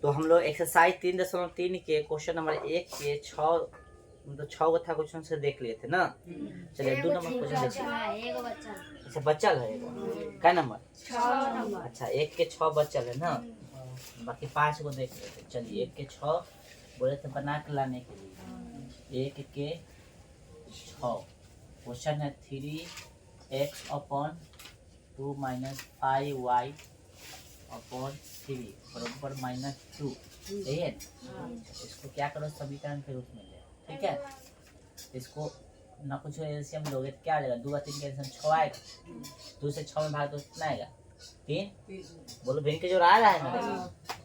तो हम लोग एक्सरसाइज 3.3 के क्वेश्चन नंबर 1 के 6 मतलब 6 गो था क्वेश्चन से देख लिए थे ना। चलिए 2 नंबर क्वेश्चन देखिए। अच्छा बचल है एगो क्या नंबर 6 अच्छा 1 के 6 बचल है ना, बाकी 5 गो देख लेते। चलिए 1 के 6 बोले थे बना के लाने के लिए। 1 के 6 क्वेश्चन है 3x upon 2 minus 5y upon 3 बराबर -2, यही है। इसको क्या करो समीकरण के रूप में ले, ठीक है। इसको ना कुछ एलसीएम लोगे तो क्या आ जाएगा, 2 और 3 का एलसीएम 6 आएगा। 2 से 6 में भाग दो कितना आएगा 3, बोलो भिन्न के जोड़ आ रहा है ना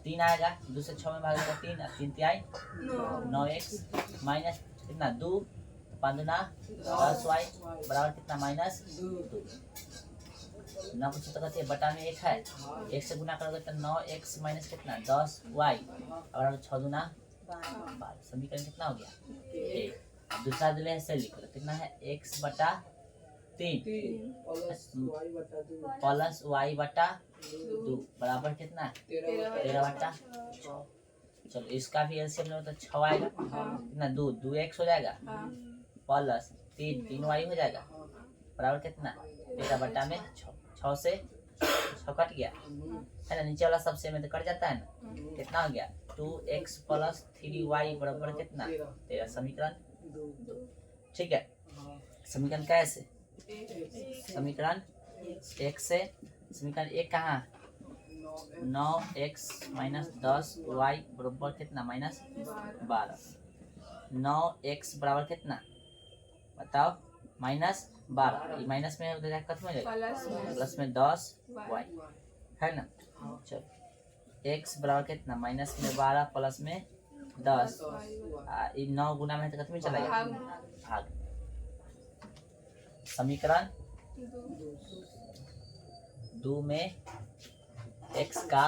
3 आएगा। 2 से 6 में भाग दो 3 और 3 तिहाई 9x माइनस कितना 2 5 दूना 10y बराबर कितना -2 ना कुछ तो कहते हैं बटा में 1 है, 1 से गुना करोगे तो 9x माइनस कितना 10y और 6 दूना 12। समीकरण कितना हो गया 1। दूसरा दिले है से लिख लो कितना है x बटा 3 प्लस y बटा 2 बराबर कितना 13 बटा 6। चलो इसका भी एलसीएम लो तो 6 आएगा कितना 2x हो जाएगा प्लस 3y हो जाएगा बराबर कितना 13 बटा में 6 से 6 कट गया है ना, नीचे वाला सबसे में तो कट जाता है ना। कितना हो गया 2x प्लस 3y बराबर कितना 13। समीकरण 2, ठीक है। समीकरण कैसे समीकरण 1 से समीकरण 1 कहाँ 9x माइनस 10y बराबर कितना -12। 9x बराबर कितना बताओ -12, माइनस में उधर जाकर खत्म हो जाएगा प्लस में 10y है ना। चलो x बराबर कितना माइनस में 12 प्लस में 10 9 गुना में तो खत्म ही चला गया भाग। समीकरण 2 में x का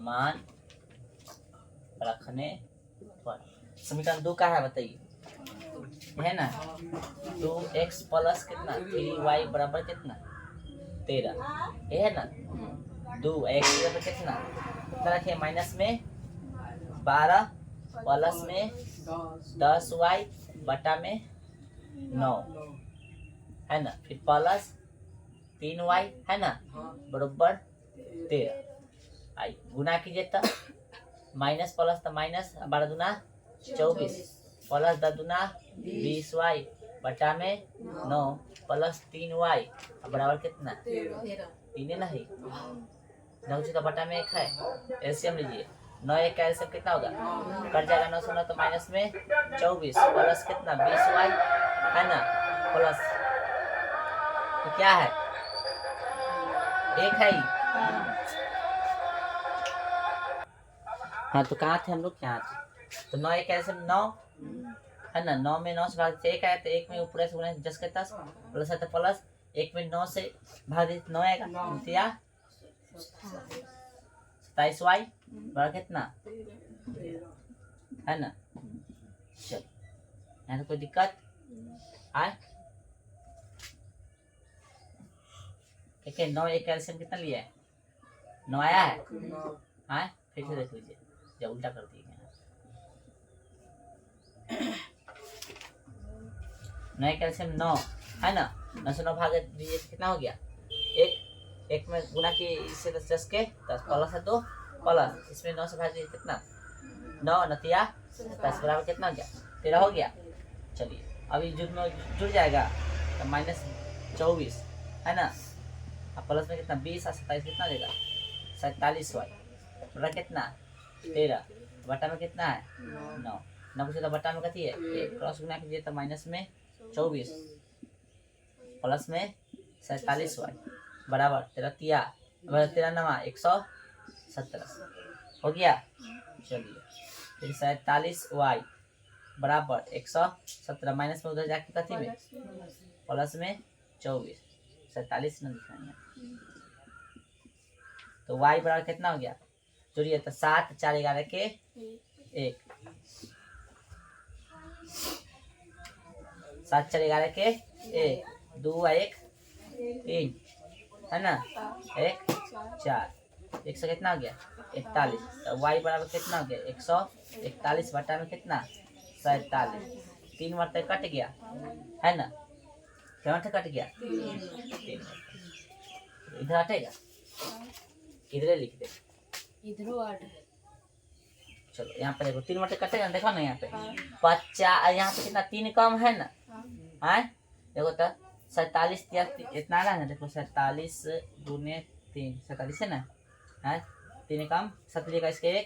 मान रखने पर समीकरण 2 का है बताइए है ना 2x प्लस कितना 3y बराबर कितना 13, ये है ना 2x बराबर कितना रखे माइनस में 12 प्लस में 10y बटा में 9 है ना, फिर प्लस 3y है ना बराबर 13। आई गुना कीजिए तो माइनस प्लस तो माइनस 12 दूना 24 प्लस 10 दूना 20y बटा में 9 प्लस 3y बराबर कितना 3 नहीं नौ तो बटा में 1 है। एलसीएम लीजिए 9 1 का एलसीएम कितना होगा कट जाएगा 9 से 9 तो माइनस में 24 प्लस कितना 20y है ना प्लस तो क्या है 1 है ही। हाँ तो कहाँ थे हम लोग यहाँ थे तो 9 1 एलसीएम 9 है ना 9 में 9 से भाग 1 आया तो 1 में ऊपर से 10 के 10 प्लस है तो प्लस 1 में 9 से भाग 9 आएगा 27y बड़ा कितना है ना। चल यहाँ तो कोई दिक्कत आए ठीक है। 9 1 एलसीएम कितना लिया है 9 आया है आए फिर से देख लीजिए जब उल्टा कर दिए 9 कैल्शियम 9 है ना 9 से 9 भाग दीजिए कितना हो गया 1 में गुना की इससे 10 के 10 प्लस है 2 प्लस इसमें 9 से भाग दीजिए कितना 9 नतिया 10 बराबर कितना हो गया 13 हो गया। चलिए अभी जुड़ जाएगा तो -24 है ना प्लस में कितना 20 और 27 कितना देगा 47y बड़ा कितना 13 बटा में कितना है 9 ना कुछ तो बटा में कथी है 1 क्रॉस गुना कीजिए तो माइनस में 24 प्लस में 47y बराबर 13 नवा 117 हो गया। चलिए फिर 47y बराबर 117 माइनस में उधर जाके कथी में प्लस में 24 47 न दिखाएंगे तो y बराबर कितना हो गया जोड़िए तो 7 4 11 के 1 7 4 11 के 1 2 1 3 है ना 1 4 1 से कितना हो गया 41, तो y बराबर कितना हो गया 141 बटा में कितना 47, 3 मरते कट गया है ना, क्या मरते कट गया 3, इधर हटेगा, इधर लिख दे, चलो यहाँ पे देखो 3 मरते कटेगा, देखो ना यहाँ पे 50, यहाँ पे कितना 3 कम है ना, है देखो तो 47 इतना आ ना, देखो 47 गुने 3 47 है ना, है 3 कम 7 का इसके 1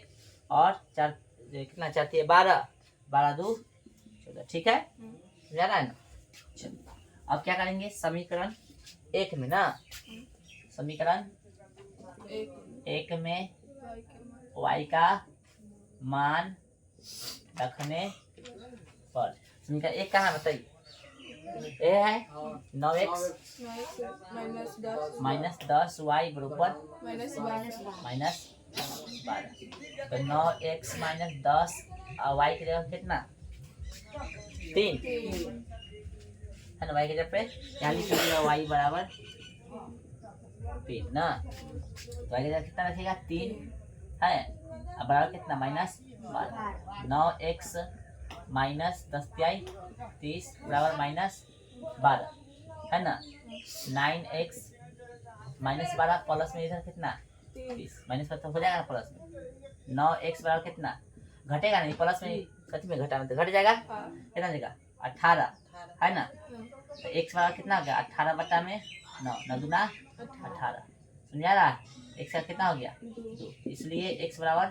और 4 कितना चाहती है 12, 12 2 14, ठीक है जा रहा है ना। चलो अब क्या करेंगे समीकरण 1 में ना, समीकरण 1 में y का मान रखने पर, समीकरण 1 कहाँ बताइए, ए है 9x माइनस 10 y बराबर माइनस 12, तो 9x माइनस 10 और y की जगह कितना 3 है ना, y की जगह पे यहाँ लिख दिया y बराबर 3 ना, तो y की जगह कितना रखेगा 3 है, अब बराबर कितना माइनस 12, 9x माइनस 10 30 बराबर माइनस 12 है ना, 9x माइनस 12 प्लस में इधर कितना 30 माइनस तो हो जाएगा प्लस में, 9x बराबर कितना घटेगा नहीं, प्लस में कथी में घटा में तो घट जाएगा, कितना देगा 18 है ना, तो x बराबर कितना हो गया 18 बटा में 9, 9 दूना 18, समझा रहा, x का कितना हो गया 2, इसलिए x बराबर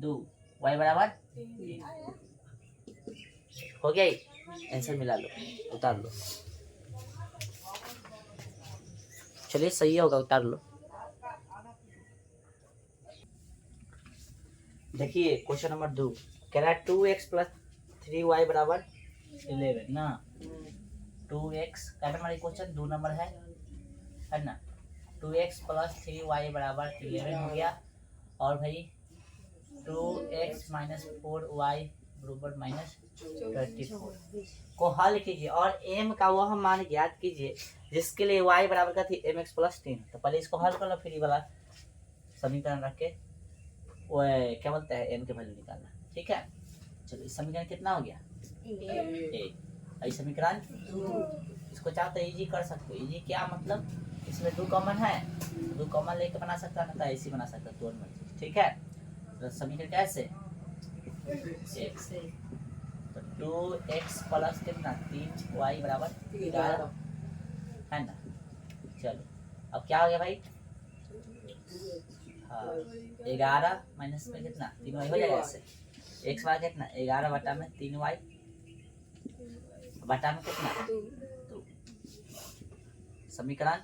2 y बराबर 3 हो गया, आंसर मिला लो उतार लो, चलिए सही होगा उतार लो। देखिए क्वेश्चन नंबर 2 कह रहा है 2x प्लस 3y बराबर 11 ना, 2x क्या नंबर क्वेश्चन 2 नंबर है ना, 2x प्लस 3y बराबर 11 हो गया, और भाई 2x माइनस 4y बराबर माइनस 24 को हल कीजिए और m का वह मान ज्ञात कीजिए जिसके लिए y बराबर का थी mx प्लस 3, तो पहले इसको हल कर लो, फिर ये वाला समीकरण रख के वो क्या बोलते हैं m के वैल्यू निकालना, ठीक है। चलो इस समीकरण कितना हो गया a, समीकरण इसको चाहो तो इजी कर सकते हो, इजी क्या मतलब इसमें 2 कॉमन है, 2 कॉमन लेके बना सकता है ना, ऐसे बना सकता है, 2 मर्जी, ठीक है। तो समीकरण कैसे x, तो 2x प्लस कितना 3y बराबर 11 है ना। चलो अब क्या हो गया भाई, हाँ 11 माइनस में कितना 3y हो जाएगा, ऐसे x बराबर कितना 11 बटा में 3y बटा में कितना 2, समीकरण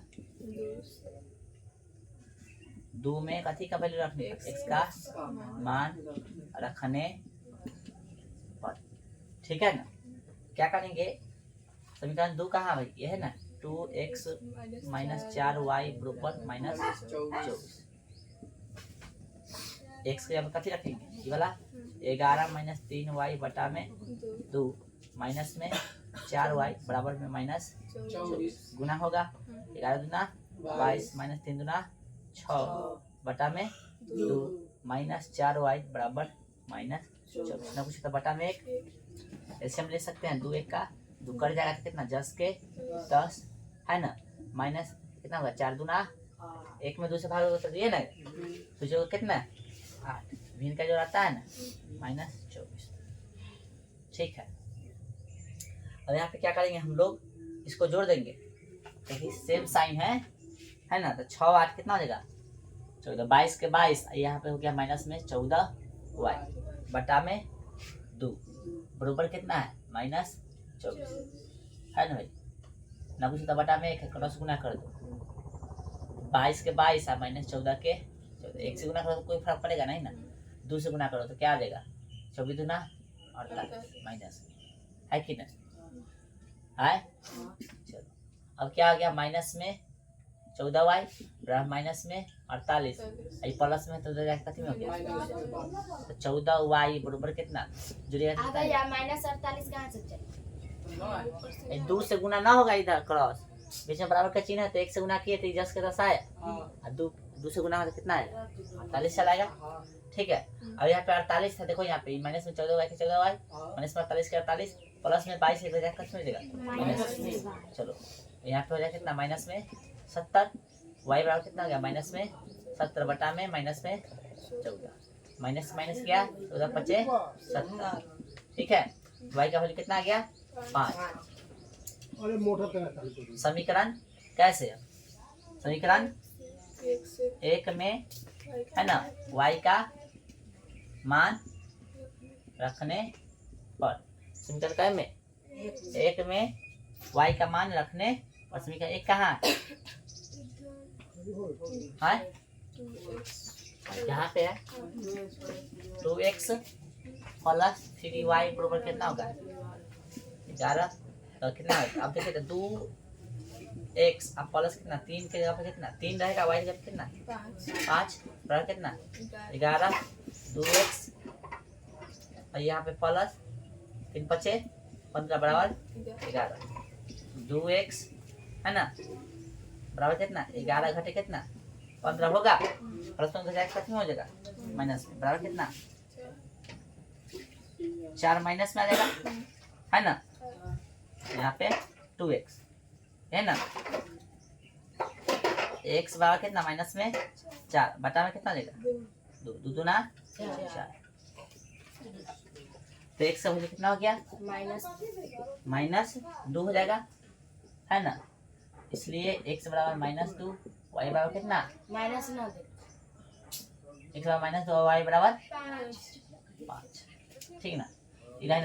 2 में कथी का वैल्यू रखने x का मान रखने पर, ठीक है ना। क्या करेंगे समीकरण 2 कहाँ भाई ये है ना, 2x माइनस 4y बराबर माइनस 24, x के जब कथी रखेंगे ये वाला 11 माइनस 3y बटा में 2 माइनस में 4y बराबर में माइनस 24 गुना होगा 11 दूना 22 माइनस 3 दूना 6 बटा में 2 माइनस 4y बराबर माइनस 24 ना कुछ तो बटा में 1, ऐसे हम ले सकते हैं 2 1 का 2 कर जाएगा तो कितना 10 के 10 है ना, माइनस कितना होगा 4 दूना 1 में 2 से भाग तो ये ना तो जो कितना 8 भिन्न का जो आता है ना माइनस 24, ठीक है। अब यहाँ पे क्या करेंगे हम लोग इसको जोड़ देंगे, देखिए सेम साइन है ना, तो 6 8 कितना हो जाएगा 14, 22 के 22 यहाँ पे हो गया माइनस में 14y बटा में 2 बराबर कितना है माइनस 24 है ना भाई, ना कुछ तो बटा में 1 क्रॉस गुना कर दो, 22 के 22 माइनस 14 के 14, 1 से गुना करो तो कोई फर्क पड़ेगा नहीं ना, 2 से गुना करो तो क्या आ जाएगा 24 दूना 48 माइनस है कि नहीं है। चलो अब क्या आ गया माइनस में 14y माइनस में 48 प्लस में तो कथी में हो गया तो 14y बराबर कितना जुड़ेगा माइनस 48 कहाँ से चले 2 से गुना ना होगा, इधर क्रॉस बीच में बराबर का चिन्ह है तो 1 से गुना किए तो 10 के 10 आए और 2 2 से गुना होगा तो कितना आएगा 48 चलाएगा। ठीक है, अब यहाँ पे 48 था, देखो यहाँ पे माइनस में 14 y 14 y माइनस में 48 के 48 प्लस में 22 एक बजाय कितना हो जाएगा माइनस। चलो यहाँ पे हो जाएगा कितना माइनस में 70, y बराबर कितना हो गया माइनस में 70 बटा में माइनस में 14, माइनस माइनस क्या 14 पचे 70। ठीक है, y का वैल्यू कितना आ गया 5। समीकरण कैसे है, समीकरण एक में है ना y का मान रखने पर, समीकरण क्या में एक में y का मान रखने और समीकरण एक कहाँ है यहाँ पे है 2x प्लस 3y बराबर कितना होगा 11। तो कितना है अब देखिए तो 2x अब प्लस कितना 3 के जगह पे कितना 3 रहेगा, y की जगह कितना 5 बराबर कितना 11 2x और यहाँ पे प्लस 3 पचे 15 बराबर 11 2x है ना बराबर कितना 11 घटे कितना 15 होगा, प्लस में कितना हो जाएगा माइनस में बराबर कितना 4 माइनस में आ जाएगा है ना, यहाँ पे 2x है ना, x बराबर कितना माइनस में 4 बटा में कितना देगा 2 2 दूना 4। तो x का वैल्यू कितना हो गया माइनस 2 हो जाएगा है ना, इसलिए x बराबर माइनस 2 y बराबर कितना माइनस 9 x बराबर माइनस 2 y बराबर 5। ठीक ना, इधर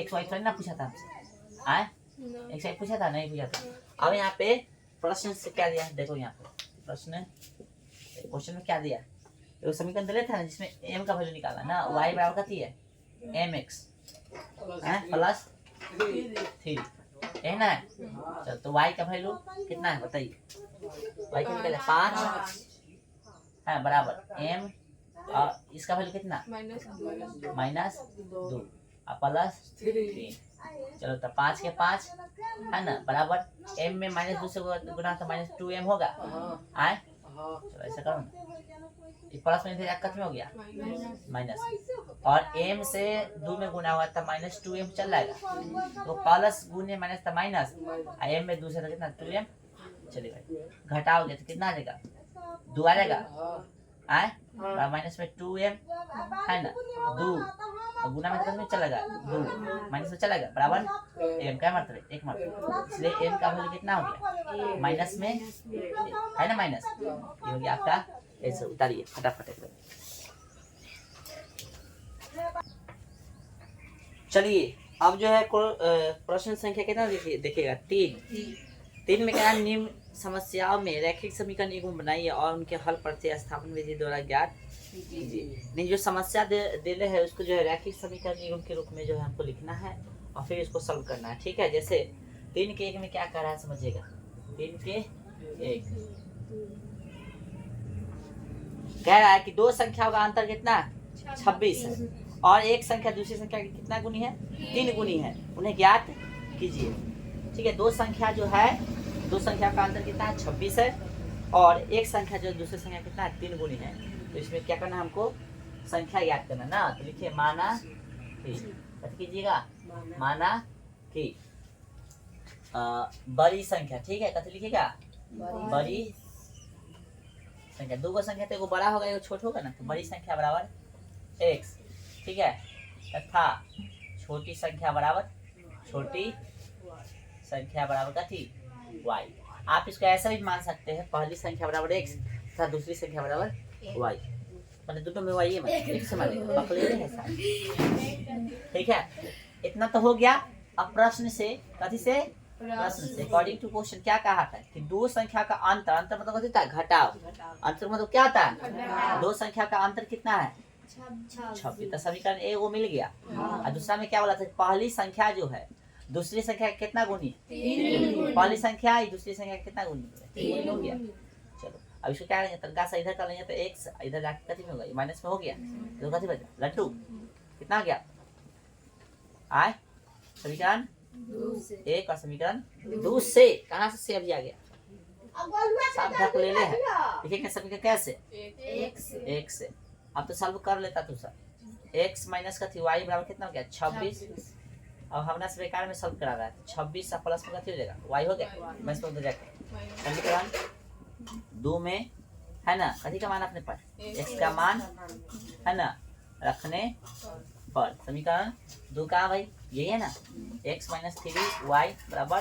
x y थोड़ी ना पूछा था हमसे, आए x y पूछा था नहीं पूछा था। अब यहाँ पे प्रश्न से क्या दिया देखो, यहाँ पे प्रश्न क्वेश्चन में क्या दिया, तो समीकरण दिया था ना जिसमें m का वैल्यू निकाला ना, y बराबर कितनी है mx प्लस 3 है ना। चल तो y का वैल्यू कितना है बताइए, y का निकाला 5 है बराबर m और इसका वैल्यू कितना माइनस 2 प्लस 3। चलो तो 5 के 5 है ना बराबर m में माइनस 2 से गुना तो माइनस 2m होगा आए। चलो ऐसा करो ना, प्लस में खत्म हो गया माइनस, और m से 2 में गुना हुआ था माइनस 2m चल जाएगा, तो प्लस गुने माइनस था माइनस m में 2 से कितना 2m चलेगा, घटाओगे तो कितना आ जाएगा 2 आ जाएगा आए, माइनस में 2m है ना 2 और गुना में कितना में चलेगा 2 माइनस में चलेगा बराबर m का मतलब है 1 मतलब, इसलिए m का वैल्यू कितना हो गया माइनस में है ना माइनस, ये हो गया आपका। ऐसे उतारिए फटाफट एकदम। चलिए अब जो है प्रश्न संख्या कितना देखिएगा 3 में क्या निम्न समस्याओं में रैखिक समीकरण युग्म बनाइए और उनके हल प्रतिस्थापन विधि द्वारा ज्ञात कीजिए। नहीं जो समस्या दिले है उसको जो है रैखिक समीकरण युग्म के रूप में जो है हमको लिखना है और फिर इसको सॉल्व करना है। ठीक है, जैसे 3 के 1 में क्या कह रहा है समझिएगा, 3 के 1 कह रहा है कि दो संख्याओं का अंतर कितना 26 है और एक संख्या दूसरी संख्या की कितना गुनी है 3 गुनी है, उन्हें ज्ञात कीजिए। ठीक है, दो संख्या जो है दो संख्या का अंतर कितना है 26 है और एक संख्या जो दूसरी संख्या कितना है 3 गुनी है, तो इसमें क्या करना है हमको संख्या याद करना ना, तो लिखिए माना कि कीजिएगा माना कि बड़ी संख्या, ठीक है कथी लिखिएगा बड़ी संख्या, दो को संख्या तो एगो बड़ा होगा एगो छोटा होगा ना, तो बड़ी संख्या बराबर x, ठीक है, तथा छोटी संख्या बराबर छोटी संख्या बराबर कथी y। आप इसको ऐसा भी मान सकते हैं पहली संख्या बराबर x तथा दूसरी संख्या बराबर y, मतलब दोनों में y है मतलब एक समान है साथ। ठीक है, इतना तो हो गया। अब प्रश्न से कथी से प्रश्न से अकॉर्डिंग टू क्वेश्चन क्या कहा था कि दो संख्या का अंतर, अंतर मतलब कथी था घटाव, अंतर मतलब क्या था दो संख्या का अंतर कितना है 26, तो समीकरण ए वो मिल गया। और दूसरा में क्या बोला था पहली संख्या जो है दूसरी संख्या कितना गुनी है, पहली संख्या दूसरी संख्या कितना गुनी है हो गया। चलो अब इसको क्या करेंगे तनका से इधर कर लेंगे तो x इधर जाके कथी में होगा माइनस में हो गया, तो कथी बचा लड्डू कितना हो गया आए समीकरण 1 और समीकरण 2 से कहाँ से अब आ गया साफ ढक ले ले है। लिखेंगे सभी का कैसे X एक से। अब तो सॉल्व कर लेता तू सर। x माइनस का थी y बराबर कितना हो गया 26। अब हमने से बेकार में सॉल्व करा रहा है 26 प्लस में कथी हो जाएगा y हो गया। मैं इसको उधर जाके समीकरण 2 में है ना कथी का मान अपने पास x का मान है ना रखने पर समीकरण 2 का भाई यही है ना x माइनस 3y बराबर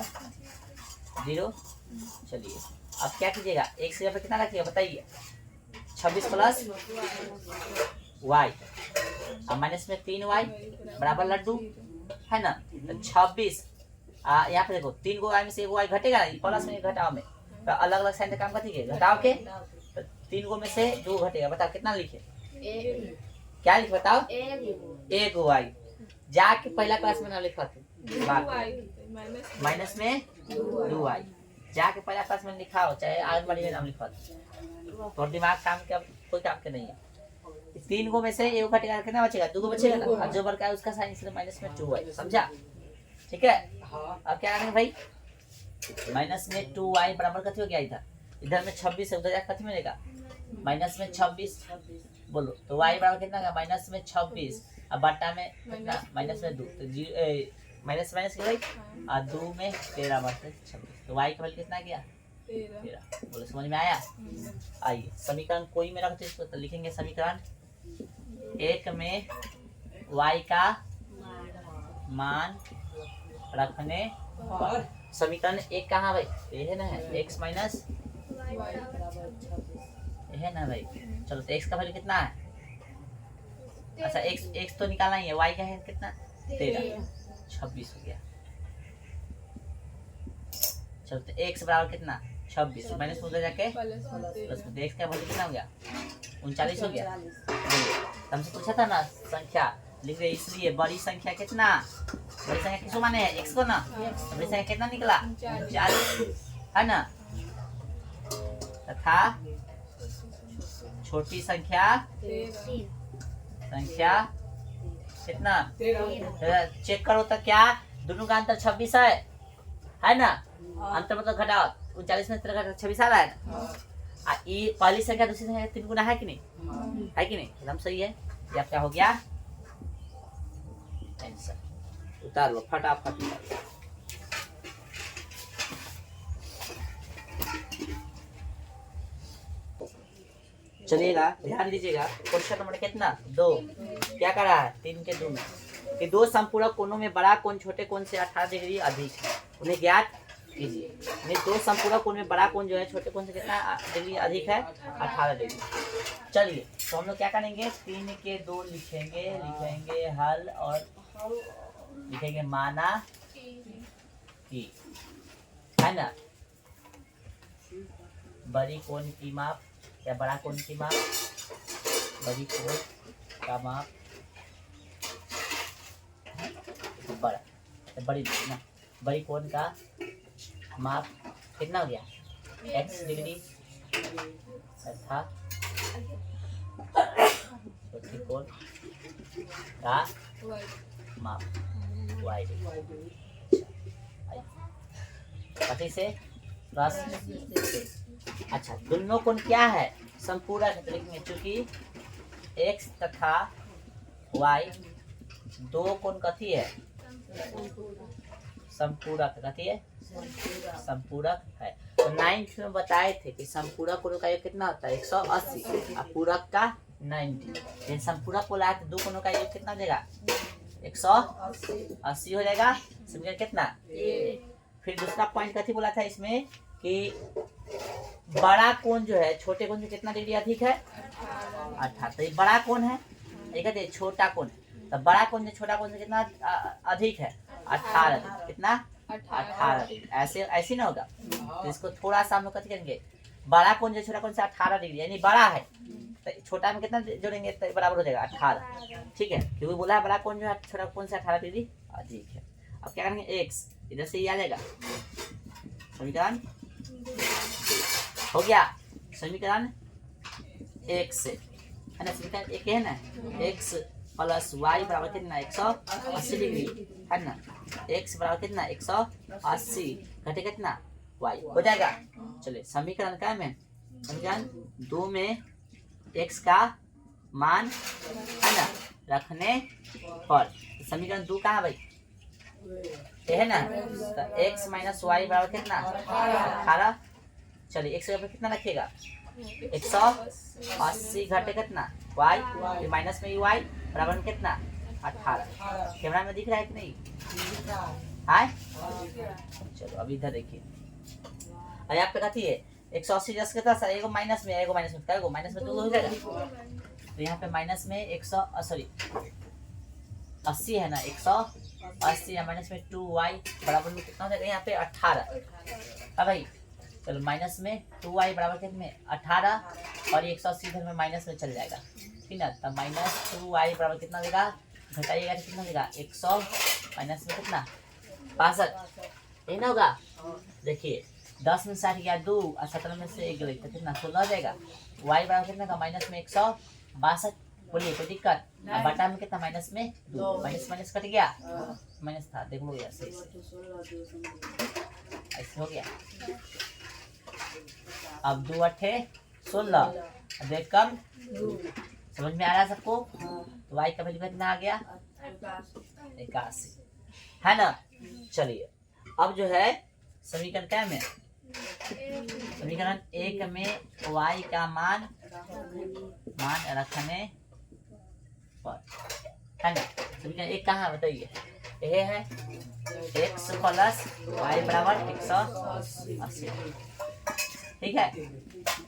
0। चलिए अब क्या कीजिएगा x की जगह कितना रखिएगा बताइए 26 प्लस y अब माइनस में 3y बराबर लड्डू है ना तो 26 यहाँ पे देखो 3 को y में से 1 y घटेगा ना प्लस में घटाओ में तो अलग अलग साइन काम करती है घटाओ के तो 3 को में से 2 घटेगा बताओ कितना लिखे क्या लिखे बताओ 1 y जाके पहला क्लास में ना लिखा थे माइनस में 2 y जाके पहला क्लास में लिखा हो चाहे आगे में नाम लिखा तो दिमाग काम के कोई काम के नहीं है 3 को में से 1 घटेगा कितना बचेगा 2 को बचेगा ना और जो बड़का है उसका साइन इसलिए माइनस में 2 y समझा ठीक है। अब क्या करेंगे भाई माइनस में 2y बराबर कथी हो गया इधर में 26 है उधर जाकर कथी मिलेगा माइनस में 26 बोलो तो y बराबर कितना होगा माइनस में 26 अब बटा में कितना माइनस में 2 तो माइनस माइनस के भाई और 2 में 13 बटे 26 तो y का वैल्यू कितना गया 13। बोलो समझ में आया। आइए समीकरण कोई में रखते इसको तो लिखेंगे समीकरण 1 में y का मान रखने पर समीकरण 1 कहाँ भाई ये है ना x माइनस ये है ना भाई चलो तो x का वैल्यू कितना है अच्छा x तो निकालना ही है y का है कितना 13 26 हो गया। चलो तो x बराबर कितना 26 माइनस में उधर जाके प्लस में x का वैल्यू कितना हो गया 39 हो गया। हमसे पूछा था ना संख्या लिख रहे इसलिए बड़ी संख्या कितना बड़ी संख्या किसको माने है x को ना बड़ी संख्या कितना निकला 40 है ना तथा छोटी संख्या कितना चेक करो तो क्या दोनों का अंतर 26 है ना अंतर मतलब घटाओ 39 में 26 आ रहा है ना ये पहली संख्या दूसरी संख्या 3 गुना है कि नहीं एकदम सही है। ये क्या हो गया आंसर उतार लो फटाफट उतार लो। चलिएगा ध्यान दीजिएगा क्वेश्चन नंबर कितना 2 क्या कर रहा है 3 के 2 में कि दो संपूरक कोणों में बड़ा कोण छोटे कोण से 18 डिग्री अधिक है उन्हें ज्ञात कीजिए। दो संपूरक कोण में बड़ा कोण जो है छोटे कोण से कितना डिग्री अधिक है 18 डिग्री। चलिए तो हम लोग क्या करेंगे 3 के 2 लिखेंगे हल और लिखेंगे माना कि है ना बड़ी कोण की माप या बड़ा कोण की माप बड़ी कोण का माप बड़ा बड़ी ना बड़ी कोण का माप कितना हो गया x डिग्री तथा छोटी कोण का माप y डिग्री कथी से प्लस से। अच्छा दोनों कोण क्या है संपूरक लिखेंगे क्योंकि x तथा y दो कोण कथी है संपूरक कथी है संपूरक है। तो 9th में बताए थे कि संपूरक कोणों का योग कितना होता है 180 और पूरक का 90। लेकिन संपूरक को लाए तो दो कोणों का योग कितना देगा 180 हो जाएगा समीकरण कितना। फिर दूसरा पॉइंट कथी बोला था इसमें कि बड़ा कोण जो है छोटे कोण से कितना डिग्री अधिक है 18। तो ये बड़ा कोण है ये कहते हैं छोटा कोण तो बड़ा कोण से छोटा कोण से कितना अधिक है 18 कितना 18। ऐसे ना होगा तो इसको थोड़ा सा हम लोग कथी करेंगे बड़ा कोण से छोटा कोण से 18 डिग्री यानी बड़ा है तो छोटा में कितना जोड़ेंगे तो बराबर हो जाएगा 18 ठीक है क्योंकि बोला है बड़ा कोण जो है छोटा कोण से 18 डिग्री अधिक है। अब क्या करेंगे x इधर से ये आ जाएगा समीकरण हो गया समीकरण 1 से है ना समीकरण 1 है ना x प्लस y बराबर कितना 180 डिग्री है ना x बराबर कितना 180 घटे कितना वाई हो जाएगा। चलिए समीकरण क्या में, समीकरण 2 में x का मान है ना रखने पर, समीकरण 2 कहाँ भाई ये है ना, तो x माइनस वाई बराबर कितना 18। चलिए x के ऊपर कितना रखिएगा 180 घटे कितना y माइनस में y बराबर कितना 18। कैमरा में दिख रहा है कि नहीं है? चलो अब इधर देखिए, यहाँ पे कथी है 180 जस कितना सा एगो माइनस में क्या माइनस में 2 हो जाएगा, तो यहाँ पे माइनस में 80 है ना 180 या माइनस में 2y बराबर में कितना हो जाएगा यहाँ पे 18। अब भाई चलो माइनस में 2y बराबर कितने 18 और 180 इधर में माइनस में चल जाएगा ठीक ना, तब माइनस 2y बराबर कितना देगा, घटाइएगा तो कितना देगा 100 माइनस में कितना 62, यही ना होगा। देखिए 10 में 60 गया 2 और 17 में से 1 गया तो कितना 16 हो जाएगा। y बराबर कितना का माइनस में 162, बोलिए कोई दिक्कत, बटा में कितना माइनस में 2, माइनस माइनस कट गया, माइनस था देख लो ऐसे ऐसे हो गया। अब 2 8 16 देख कम समझ में आ रहा है सबको, तो y का वैल्यू कितना आ गया 81 है ना। चलिए अब जो है समीकरण क्या में, समीकरण 1 में y का मान रखने पर है ना, समीकरण 1 कहाँ बताइए, यह है x प्लस y बराबर 180 ठीक है।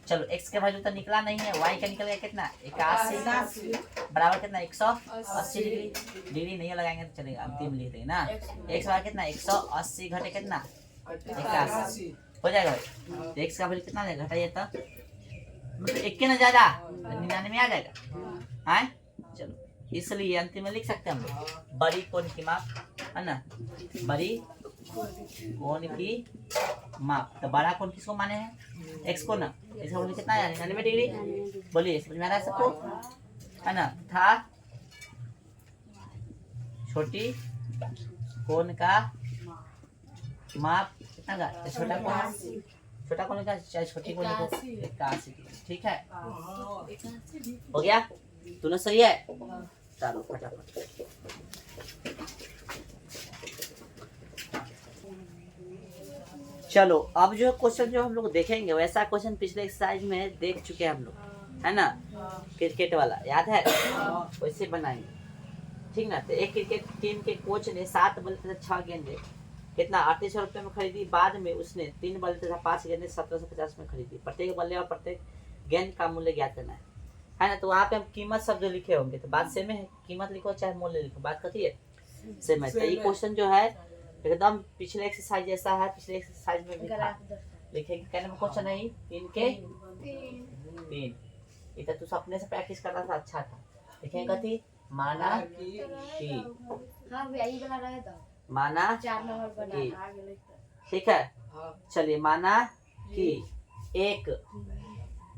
चलो x का वैल्यू तो निकला नहीं है, y का निकल गया कितना 81 बराबर कितना 180 डिग्री नहीं लगाएंगे तो चलेगा, अंतिम लिख देंगे ना, x बराबर कितना 180 घटे कितना 81 हो जाएगा भाई। तो x का वैल्यू कितना देगा घटाइए तो मतलब 1 के ना ज्यादा 99 आ जाएगा है। चलो इसलिए अंतिम में लिख सकते हैं हम लोग बड़ी कोण की माप है ना, बड़ी कोण की माप, तो बड़ा कोण किसको माने हैं x को ना, इसका वैल्यू कितना है 99 डिग्री, बोलिए समझ में आ रहा है सबको है ना। था छोटी कोण का माप कितना का, छोटा कोण का चाहे छोटी कोण को 81 ठीक है, हो गया दोनों सही है। चलो फटाफट चलो अब जो क्वेश्चन जो हम लोग देखेंगे वैसा क्वेश्चन पिछले एक्सरसाइज में देख चुके हैं हम लोग है ना, क्रिकेट वाला याद है, वैसे बनाएंगे ठीक ना। तो एक क्रिकेट टीम के कोच ने 7 बल्ले तथा 6 गेंदे कितना 3800 रुपये में खरीदी, बाद में उसने 3 बल्ले तथा 5 गेंदे 1750 में खरीदी, प्रत्येक बल्ले और प्रत्येक गेंद का मूल्य ज्ञात करना है ना। तो वहाँ पे हम कीमत शब्द लिखे होंगे, तो बात सेम है, कीमत लिखो चाहे मूल्य लिखो बात कथी है सेम है। तो ये क्वेश्चन जो है एकदम पिछले एक्सरसाइज जैसा है, पिछले एक्सरसाइज में भी था लिखेंगे क्या नाम क्वेश्चन है 3 के 3, इतना तो अपने से प्रैक्टिस करना था अच्छा था। लिखेंगे कथी माना कि हां यही बना रहा है, तो माना 4 नंबर बना ठीक है। चलिए माना कि एक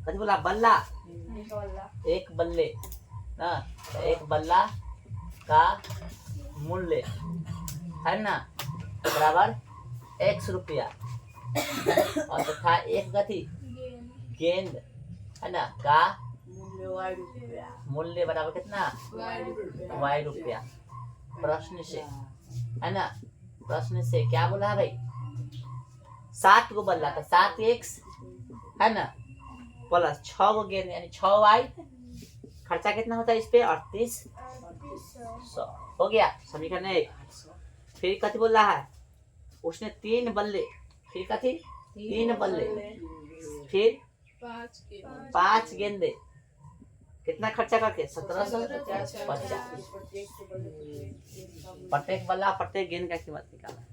कथी बोला बल्ला, एक बल्ले ना, एक बल्ला का मूल्य है ना बराबर 100 रुपया और तथा एक गति गेंद है ना का मूल्य बराबर कितना y रुपया। प्रश्न से है ना, प्रश्न से क्या बोला है भाई 7 को बल्ला था 7x है ना प्लस 6 को गेंद यानी 6y, खर्चा कितना होता है इस पे 3800 हो गया समीकरण 1। फिर कथी बोल रहा है उसने 3 बल्ले, फिर कथी 3 बल्ले फिर 5 गेंदे कितना खर्चा करके 1750, प्रत्येक बल्ला प्रत्येक गेंद का कीमत निकाला।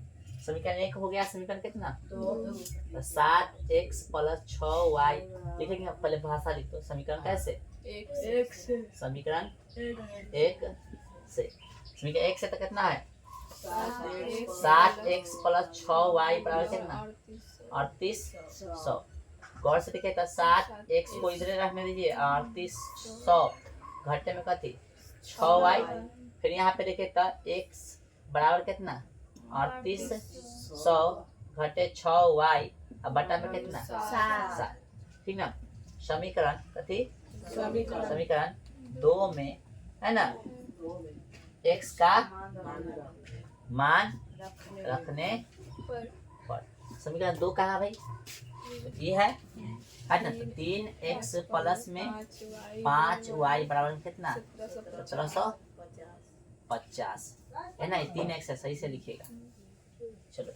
समीकरण 1 हो गया, समीकरण कितना 7x प्लस 6y लिखेंगे, पहले भाषा लिख दो समीकरण कैसे समीकरण 1 से, समीकरण 1 से तो कितना है 7x प्लस 6y बराबर कितना 3800। गौर से देखिए 7x को इधर रखने दीजिए 3800 घंटे में कथी 6y, फिर यहाँ पे देखिए तो x बराबर कितना 3800 घटे 6y अब बटा में कितना 7, ठीक ना। समीकरण कथी समीकरण 2 में है ना x का मान रखने पर समीकरण 2 कहाँ भाई ये है ना। तो 3x प्लस में 5y बराबर कितना 1750 है ना। 3x है सही से लिखिएगा। चलो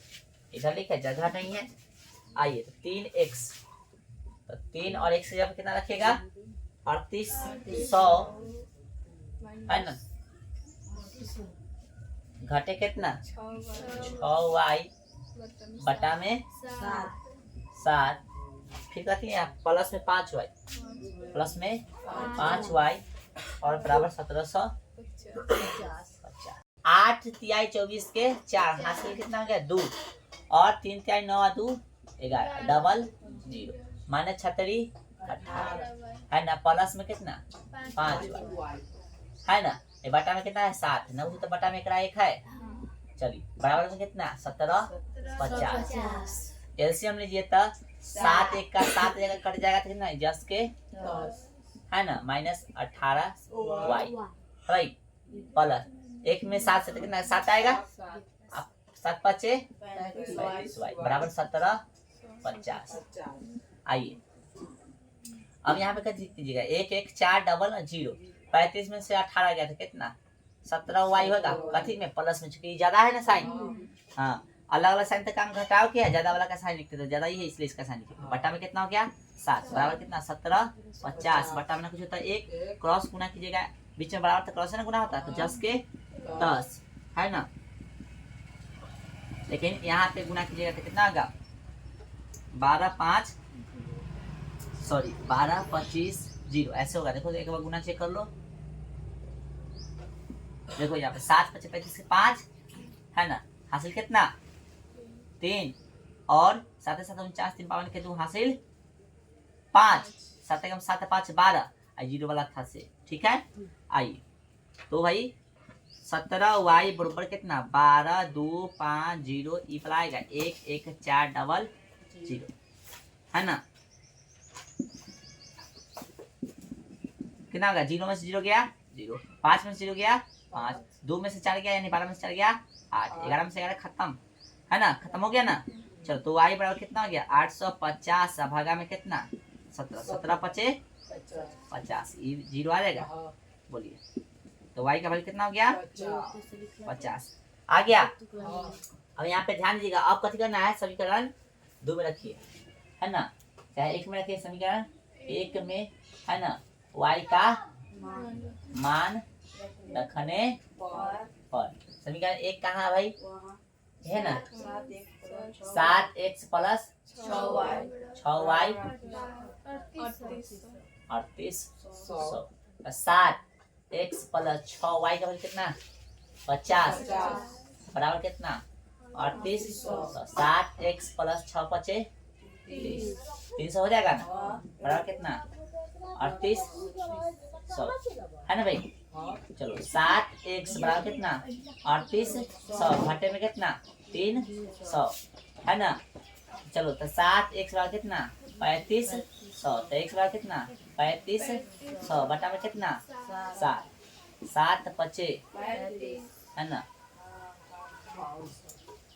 इधर लिखा जगह नहीं है। आइए तो 3x तो 3 और 1 से जब कितना रखिएगा 3800 है ना। घटे कितना 6y बटा में 7 फिर कहती है प्लस में 5y प्लस में 5y और बराबर 1750। 8 तिहाई 24 के 4 हासिल कितना हो गया 2 और 3 तिहाई 9 2 11 डबल 0 माने 36 18 है ना। प्लस में कितना 5y है ना। ये बटा में कितना है 7 9 तो बटा में एकरा 1 है। चलिए बराबर में कितना 1750। एलसीएम लीजिए तो 7 1 का 7 जगह कट जाएगा तो कितना जस के 10 है ना माइनस 18y राइट प्लस 1 में 7 से कितना 7 आएगा 7 5 35y बराबर 1750। आइए अब यहाँ पे क्या कीजिएगा 1 1 4 डबल 0 35 में से 18 गया था कितना 17y होगा कथी में प्लस में चूंकि ज्यादा है ना साइन। हाँ अलग अलग साइन तक काम घटाओ क्या ज्यादा वाला का साइन लिखते तो ज्यादा ही है इसलिए इसका साइन लिखते। बटा में कितना हो गया 7 बराबर कितना 1750 बटा में कुछ होता है 1 क्रॉस गुना कीजिएगा बीच में बराबर तो क्रॉस है ना गुना होता है तो जस के 10 है ना। लेकिन यहाँ पे गुना कीजिएगा तो कितना होगा 12 25 0 ऐसे होगा। देखो एक बार गुना चेक कर लो। देखो यहाँ पे 7 5 35 5 है ना हासिल कितना 3 और 7 7 49 3 52 के 2 हासिल 5 7 कम 7 5 12 जीरो वाला था से ठीक है। आइए तो भाई 17y बराबर कितना 12 2 5 0 ई पर आएगा 1 1 4 डबल 0 है ना। कितना होगा 0 में से 0 गया 0 5 में से 0 गया 5 2 में से 4 गया यानी 12 में से 4 गया 8 11 में से 11 खत्म है ना खत्म हो गया ना। चलो तो y बराबर कितना हो गया 850 भागा में कितना 17 17 5 50 जीरो आ जाएगा। बोलिए तो y का वैल्यू कितना हो गया 50 आ गया। अब यहाँ पे ध्यान दीजिएगा अब कथी करना है समीकरण 2 में रखिए है ना चाहे 1 में रखिए समीकरण 1 में है ना y का मान रखने पर समीकरण 1 कहाँ भाई है ना 7x plus 6y 3800 7x plus 6y का वैल्यू कितना 50 बराबर कितना 3800 7x प्लस 6 5 300 हो जाएगा ना बराबर कितना 3800 है ना भाई। चलो 7x बराबर कितना 3800 घटे में कितना 300 है ना। चलो तो 7x बराबर कितना 3500 तो x बराबर कितना 3500 बटा में कितना 7 5 है ना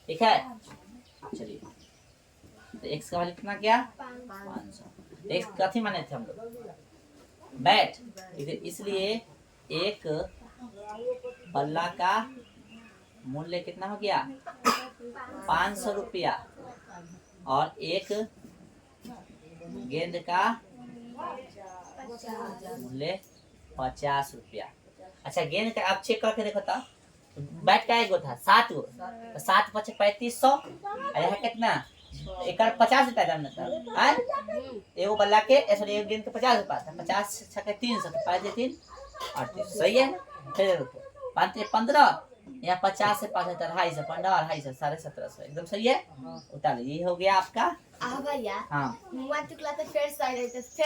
ठीक है। चलिए तो x का वैल्यू कितना क्या 500 x कथी माने थे हम लोग बैट इसलिए एक बल्ला का मूल्य कितना हो गया 500 रुपया और एक गेंद का मूल्य 50 रुपया। अच्छा गेंद का आप चेक करके देखो तो बैट का एक गो था 7 गो तो 7 5 3500 यह कितना एक 50 रुपया दाम था एगो बल्ला के सॉरी एक गेंद के 50 रुपया था 50 छक्के 300 तो 5 3 38 सही है। फिर 5 15 यहाँ 50 से 5 250 15 250 1750 एकदम सही है। उतार ये हो गया आपका भैया हाँ तो फिर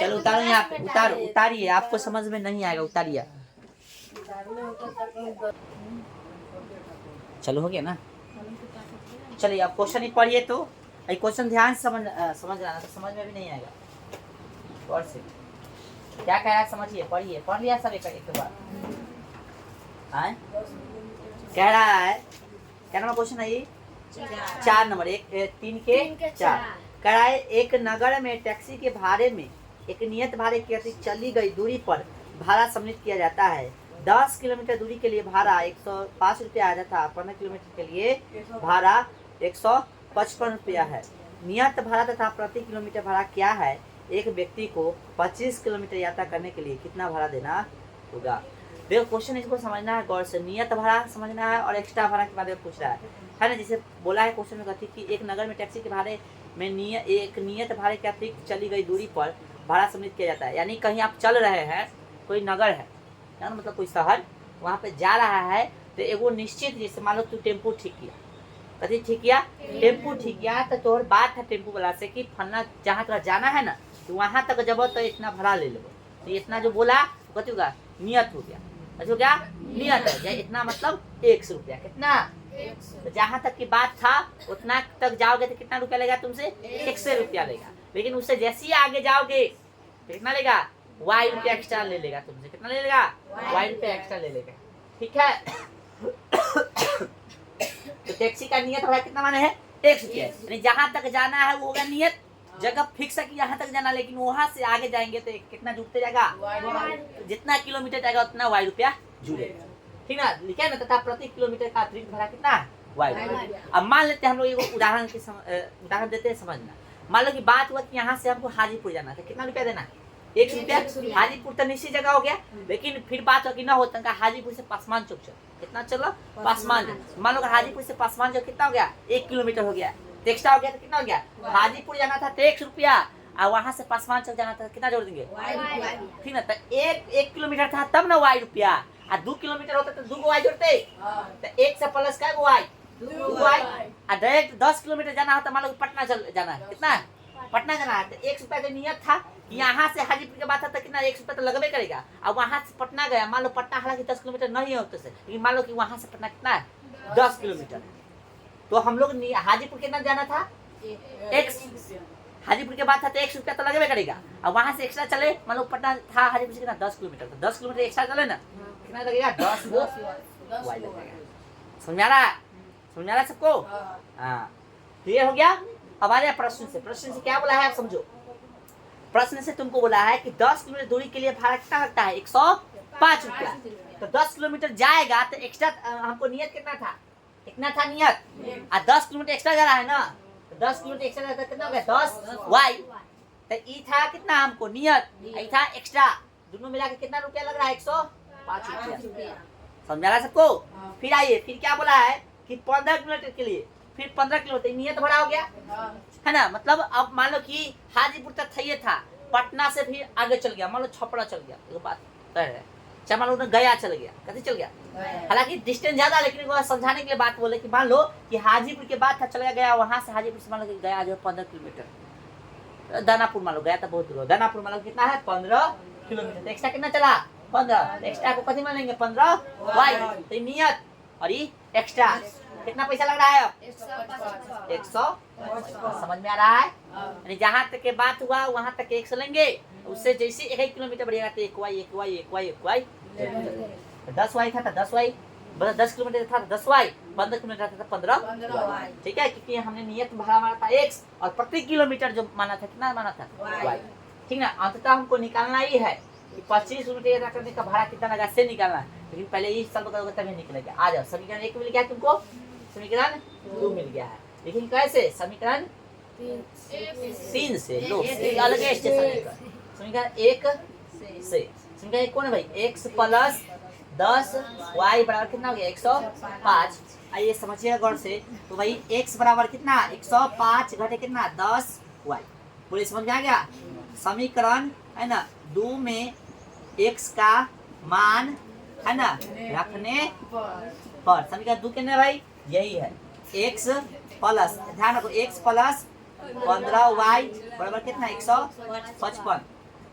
चलो उतारो यहाँ पे उतारिए आपको समझ में नहीं आएगा उतारिए। चलो हो गया ना। चलिए आप क्वेश्चन ही पढ़िए तो ये क्वेश्चन ध्यान से समझ रहा तो समझ में भी नहीं आएगा। और से क्या कह रहा है समझिए, पढ़िए, पढ़ लिया सब एक बार। आए कह रहा है, क्या नंबर क्वेश्चन है ये? 4 नंबर, 3 के 4। कह रहा है एक नगर में टैक्सी के भाड़े में एक नियत भाड़े की अतिरिक्त चली गई दूरी पर भाड़ा सम्मिलित किया जाता है। 10 किलोमीटर दूरी के लिए भाड़ा 105 रुपया आया था, 15 किलोमीटर के लिए भाड़ा 155 रुपया है। नियत भाड़ा तथा प्रति किलोमीटर भाड़ा क्या है? एक व्यक्ति को 25 किलोमीटर यात्रा करने के लिए कितना भाड़ा देना होगा? देखो क्वेश्चन इसको समझना है गौर से, नियत भाड़ा समझना है और एक्स्ट्रा भाड़ा के बारे में पूछ रहा है ना। जैसे बोला है क्वेश्चन में कहती कि एक नगर में टैक्सी के भाड़े में एक नियत भाड़े के अतिरिक्त चली गई दूरी पर भाड़ा सम्मिलित किया जाता है। यानी कहीं आप चल रहे हैं, कोई नगर है ना, मतलब कोई शहर, वहाँ पे जा रहा है तो एगो निश्चित, जैसे मान लो तू टेम्पू ठीक किया, कथी ठीक किया? टेम्पू ठीक किया, तो तोहर बात है टेम्पू वाला से कि फलना जहाँ तक जाना है ना, तो वहाँ तक जब तो इतना भाड़ा ले लो। तो इतना जो बोला कथी होगा? नियत हो गया। अच्छा क्या नियत है? या इतना मतलब 100 रुपया। कितना? तो जहाँ तक की बात था उतना तक जाओगे तो कितना रुपया लेगा तुमसे? 100 रुपया लेगा। लेकिन उससे जैसे ही आगे जाओगे तो कितना लेगा? Y रुपया एक्स्ट्रा ले लेगा तुमसे। कितना ले लेगा? Y रुपया एक्स्ट्रा ले लेगा। ठीक है। तो टैक्सी का नियत भाड़ा कितना माने है? 100 रुपया। यानी जहाँ तक जाना है वो होगा नियत, जगह फिक्स है कि यहाँ तक जाना, लेकिन वहाँ से आगे जाएंगे तो कितना जुड़ते जाएगा? जितना किलोमीटर जाएगा उतना Y रुपया जुड़ेगा। ठीक ना, लिखा है ना। तथा प्रति किलोमीटर का अतिरिक्त भाड़ा कितना है? Y। अब मान लेते हैं हम लोग एक उदाहरण देते हैं, समझना। मान लो कि बात हुआ कि यहाँ से हमको हाजीपुर जाना था, कितना रुपया देना? 1 रुपया। हाजीपुर तो निश्चित जगह हो गया, लेकिन फिर बात हो कि ना होता है हाजीपुर से पासवान चौक चलो। कितना चलो? पासवान चौक। मान लो हाजीपुर से पासवान चौक कितना हो गया? 1 किलोमीटर हो गया। एक्स्ट्रा हो गया तो कितना हो गया? हाजीपुर जाना था तो 100 रुपया, और वहाँ से पासवान चौक जाना था कितना जोड़ देंगे? ठीक ना। तो 1 किलोमीटर था तब ना Y रुपया, और 2 किलोमीटर होता तो 2 Y जोड़ते। तो 1 से प्लस का Y 2 Y। और डायरेक्ट 10 किलोमीटर जाना होता, मान लो पटना जाना है, कितना? पटना जाना है तो 1 रुपया जो नियत था, यहाँ से हाजीपुर के बात था तो कितना? 1 रुपया तो लगभग करेगा। अब वहाँ से पटना गया, मान लो पटना हालांकि 10 किलोमीटर नहीं होते से, लेकिन मान लो कि वहाँ से पटना कितना है? 10 किलोमीटर। तो हम लोग हाजीपुर कितना जाना था? 1। हाजीपुर के बाद था तो 1 रुपया तो लगभग करेगा। अब वहाँ से एक्स्ट्रा चले, मान लो पटना था हाजीपुर से कितना? 10 किलोमीटर, तो 10 किलोमीटर एक्स्ट्रा चले ना, कितना लगेगा? 10 Y लगेगा। समझ आ रहा है सबको? हाँ, क्लियर हो गया। अब आ रहा प्रश्न से क्या बोला है आप समझो। प्रश्न से तुमको बोला है कि 10 किलोमीटर दूरी के लिए भाड़ा कितना लगता है? 105 रुपया। तो 10 किलोमीटर जाएगा तो एक्स्ट्रा हमको नियत कितना था? कितना था नियत? और 10 किलोमीटर एक्स्ट्रा जा रहा है ना, तो 10 किलोमीटर एक्स्ट्रा जाता कितना हो गया? 10 Y। तो ई था कितना हमको नियत, ई था एक्स्ट्रा, दोनों मिला के कितना रुपया लग रहा है? 105 रुपया। समझ रहा है सबको? फिर आइए, फिर क्या बोला है कि 15 किलोमीटर के लिए फिर 15 किलोमीटर नियत भाड़ा हो गया है ना। मतलब अब मान लो कि हाजीपुर तक था, ये था, पटना से फिर आगे चल गया, मान लो छपरा चल गया, एक बात कह रहे हैं, चाहे मान लो गया चल गया, कभी चल गया, हालांकि डिस्टेंस ज्यादा, लेकिन समझाने के लिए बात बोले कि मान लो कि हाजीपुर के बाद था चला गया, वहां से हाजीपुर से मान लो गया जो 15 किलोमीटर, दानापुर मान लो गया था बहुत दूर, दानापुर मान लो कितना है? 15 किलोमीटर। एक्स्ट्रा कितना चला? 15। एक्स्ट्रा को कथी मान लेंगे? 15 Y। तो नियत और ये एक्स्ट्रा कितना पैसा लग रहा है? 100। समझ में आ रहा है? यानी जहाँ तक के बात हुआ वहाँ तक 100 लेंगे, उससे जैसे 1 किलोमीटर बढ़ेगा तो 1Y 10 Y था तो 10 Y, 10 किलोमीटर था तो 10 Y, 15 किलोमीटर था तो 15 Y। ठीक है, क्योंकि हमने नियत भाड़ा माना था 1 और प्रति किलोमीटर जो माना था कितना माना था? Y। ठीक ना। अंततः हमको निकालना ही है कि 25 किलोमीटर यात्रा करने का भाड़ा कितना लगा से निकालना है, लेकिन पहले ये सब करोगे तभी निकलेगा। आ जाओ, समीकरण 1 मिल गया तुमको, समीकरण 2 मिल गया है। लेकिन कैसे? समीकरण 3 से लो, अलग है समीकरण 1 से। समीकरण 1 कौन है भाई? x प्लस 10 y बराबर कितना हो गया? 105। आइए समझिएगा गौर से। तो भाई x बराबर कितना? 105 घटे कितना? 10 y। पूरी समझ में आ गया? समीकरण है ना 2 में x का मान है ना रखने पर, समीकरण 2 कितने भाई? यही है x प्लस, ध्यान रखो, x प्लस 15y बराबर कितना? 155।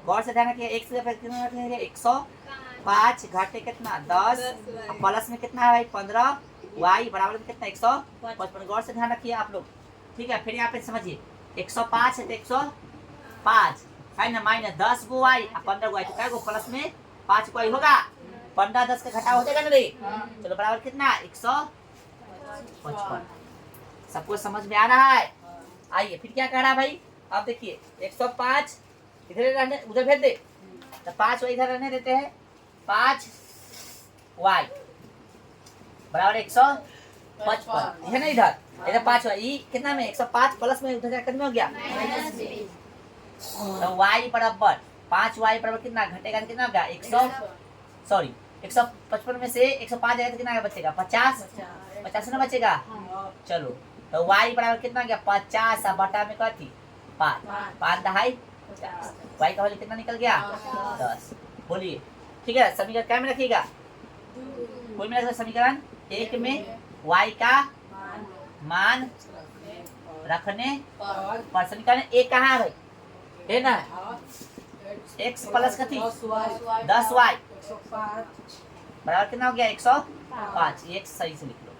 गौर से ध्यान रखिए, x कितना रखेंगे? 105 घाटे कितना? 10, प्लस में कितना है भाई? 15y बराबर कितना? 155। गौर से ध्यान रखिए आप लोग, ठीक है, फिर यहाँ पे समझिए 105 है तो 105 है ना, माइनस 10 गो y और 15 गो y, तो क्या गो प्लस में 5 गो y होगा, 15 10 का घटा हो जाएगा ना रे। चलो बराबर कितना 155। सबको समझ में आ रहा है? आइए फिर क्या कह रहा है भाई, अब देखिए 105 इधर रहने, उधर भेज दे, तो 5 y इधर रहने देते हैं, 5 y बराबर 155 है ना, इधर इधर 5 y कितना में 105 प्लस में उधर जाकर में हो गया, तो y बराबर 5y बराबर कितना घटेगा, कितना होगा 155 में से 105 जाएगा तो कितना बचेगा 50 ना बचेगा। चलो तो y बराबर कितना गया 50 और बटा में कथी 5 दहाई, y का वैल्यू कितना निकल गया 10। बोलिए ठीक है, समीकरण क्या में रखिएगा, कोई में रखिएगा समीकरण 1 में y का मान रखने पर, समीकरण 1 कहाँ है भाई, है ना x प्लस कथी 10y बराबर कितना हो गया 105, ये x सही से लिख लो,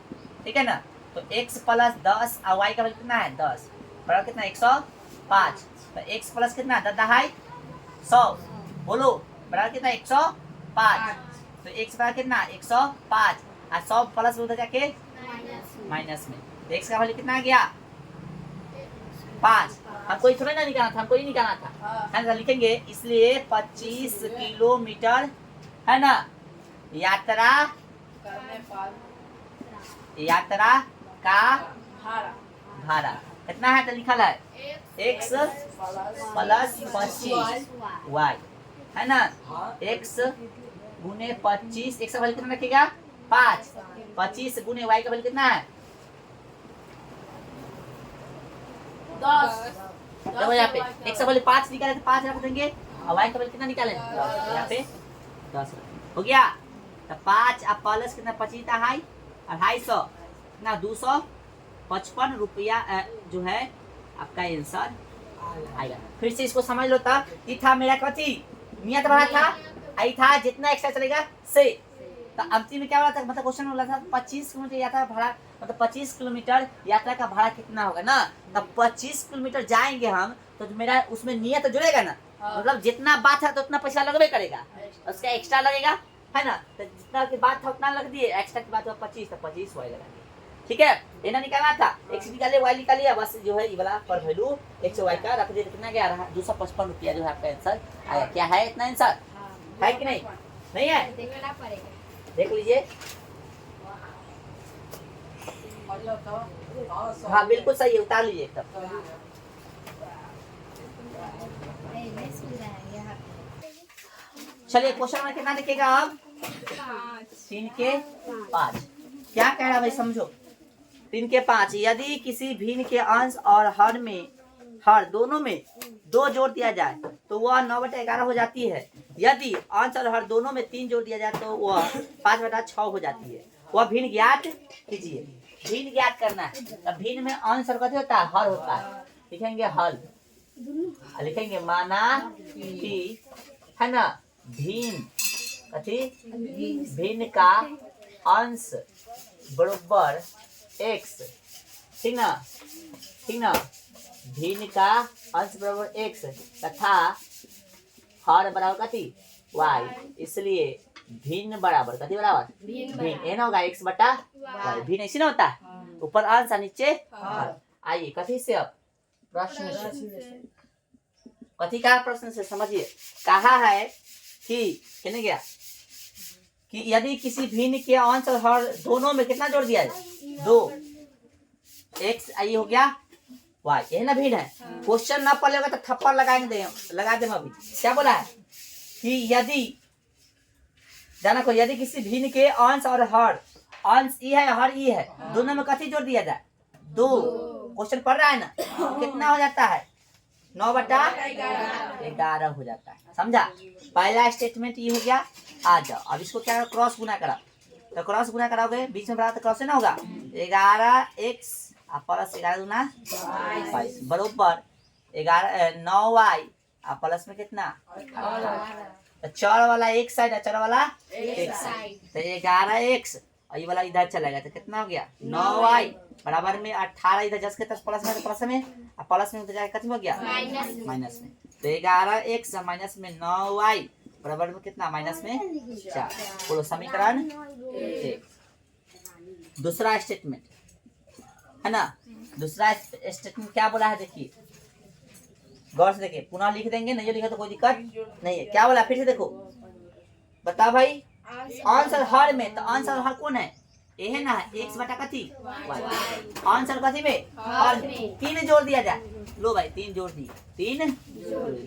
ठीक है ना। तो x प्लस 10 और y का वैल्यू कितना है 10 बराबर कितना 105, तो x प्लस कितना 10 दहाई 100, बोलो बराबर कितना 105, तो x बराबर कितना 105 और 100 प्लस में उधर जाके माइनस में, तो x का वैल्यू कितना आ गया 5। हमको थोड़ा ना निकालना था, हमको ही निकालना था, है ना। लिखेंगे इसलिए 25 किलोमीटर है ना यात्रा का भाड़ा कितना है, तो लिखा है x प्लस 25 y है ना, x गुने 25, x का वैल्यू कितना रखेगा 5, 25 गुने y का वैल्यू कितना है 10। देखो यहाँ पे x का वैल्यू 5 निकाले तो 5 रख देंगे और y का वैल्यू कितना निकाले यहाँ पे 10 हो गया, तो 5 अब प्लस कितना 25 दहाई 250 कितना 255 रुपया जो है आपका आंसर आएगा। फिर से इसको समझ लो, तब ये था मेरा कथी नियत बड़ा था, आई था जितना एक्स्ट्रा चलेगा से, तो अंतिम में क्या वाला था, मतलब क्वेश्चन वाला था 25 किलोमीटर यात्रा भाड़ा, मतलब 25 किलोमीटर यात्रा का भाड़ा कितना होगा ना, तब 25 किलोमीटर जाएंगे हम तो मेरा उसमें नियत जुड़ेगा ना, मतलब जितना बात है तो उतना पैसा लगबे करेगा, उसका एक्स्ट्रा लगेगा है ना, तो जितना की बात था उतना लग दिए, एक्स्ट्रा की बात हुआ 25 तो 25 वाई लगा दिए, ठीक है। लेना निकालना था x निकाले y निकालिए, बस जो है ये वाला पर वैल्यू x y का रख दिए, कितना गया रहा 255 रुपया जो है आपका आंसर आया। क्या है इतना आंसर है कि नहीं, नहीं है देखना पड़ेगा, देख लीजिए, हाँ बिल्कुल सही है, उतार लीजिए तब। नहीं सुन रहा है यहाँ चलिए क्वेश्चन में कितना लिखेगा अब 3 के 5, क्या कह रहा है भाई समझो, 3 के 5 यदि किसी भिन्न के अंश और हर दोनों में 2 जोड़ दिया जाए तो वह 9/11 हो जाती है, यदि अंश और हर दोनों में 3 जोड़ दिया जाए तो वह 5/6 हो जाती है। वह भिन्न ज्ञात कीजिए, भिन्न ज्ञात करना है, तो भिन्न में अंश और कथी होता है हर होता है, लिखेंगे हल, लिखेंगे माना कि है ना भिन्न कथी भिन्न का अंश बराबर x, ठीक ना भिन्न का अंश बराबर x तथा हर बराबर कथी y, इसलिए भिन्न बराबर कथी बराबर भिन्न एन होगा x बटा y, भिन्न ऐसे ना होता है, ऊपर अंश और नीचे हर। आइए कथी से अब प्रश्न से, कथी का प्रश्न से समझिए, कहा है कि कहने गया कि यदि किसी भिन्न के अंश और हर दोनों में कितना जोड़ दिया जाए 2, x आई हो गया y, यही ना भिन्न है। क्वेश्चन ना पढ़ लेगा तो थप्पड़ लगा दें अभी। क्या बोला है कि यदि जाना को यदि किसी भिन्न के अंश और हर, अंश ई है हर ई है, दोनों में कथी जोड़ दिया जाए 2, क्वेश्चन पढ़ रहा है ना, कितना हो जाता है 9/11 हो जाता है, समझा। पहला स्टेटमेंट ये हो गया। आ जाओ अब इसको क्या क्रॉस गुना करा, तो क्रॉस गुना कराओगे बीच में बराबर तो क्रॉस ना होगा 11x प्लस 11 दूना 22 बरोबर 9y प्लस में कितना तो चर वाला एक साइड है, चर वाला एक साइड, तो 11x और ये वाला इधर चला गया तो कितना हो गया 9y बराबर में 18 इधर 10 के 10 प्लस में तो प्लस में और प्लस में उधर जाके कितना हो गया माइनस में। तो 11x माइनस में 9y बराबर में कितना माइनस में 4। बोलो समीकरण 1। दूसरा स्टेटमेंट है ना, दूसरा स्टेटमेंट क्या बोला है देखिए, गौर से देखिए, पुनः लिख देंगे, नहीं लिखा तो कोई दिक्कत नहीं है। क्या बोला फिर से देखो, बताओ भाई। आंसर हर में, तो आंसर हर कौन है, ए है ना, x बटा कथी y। आंसर कथी में हर में, 3 जोड़ दिया जाए। लो भाई 3 जोड़ दिए, 3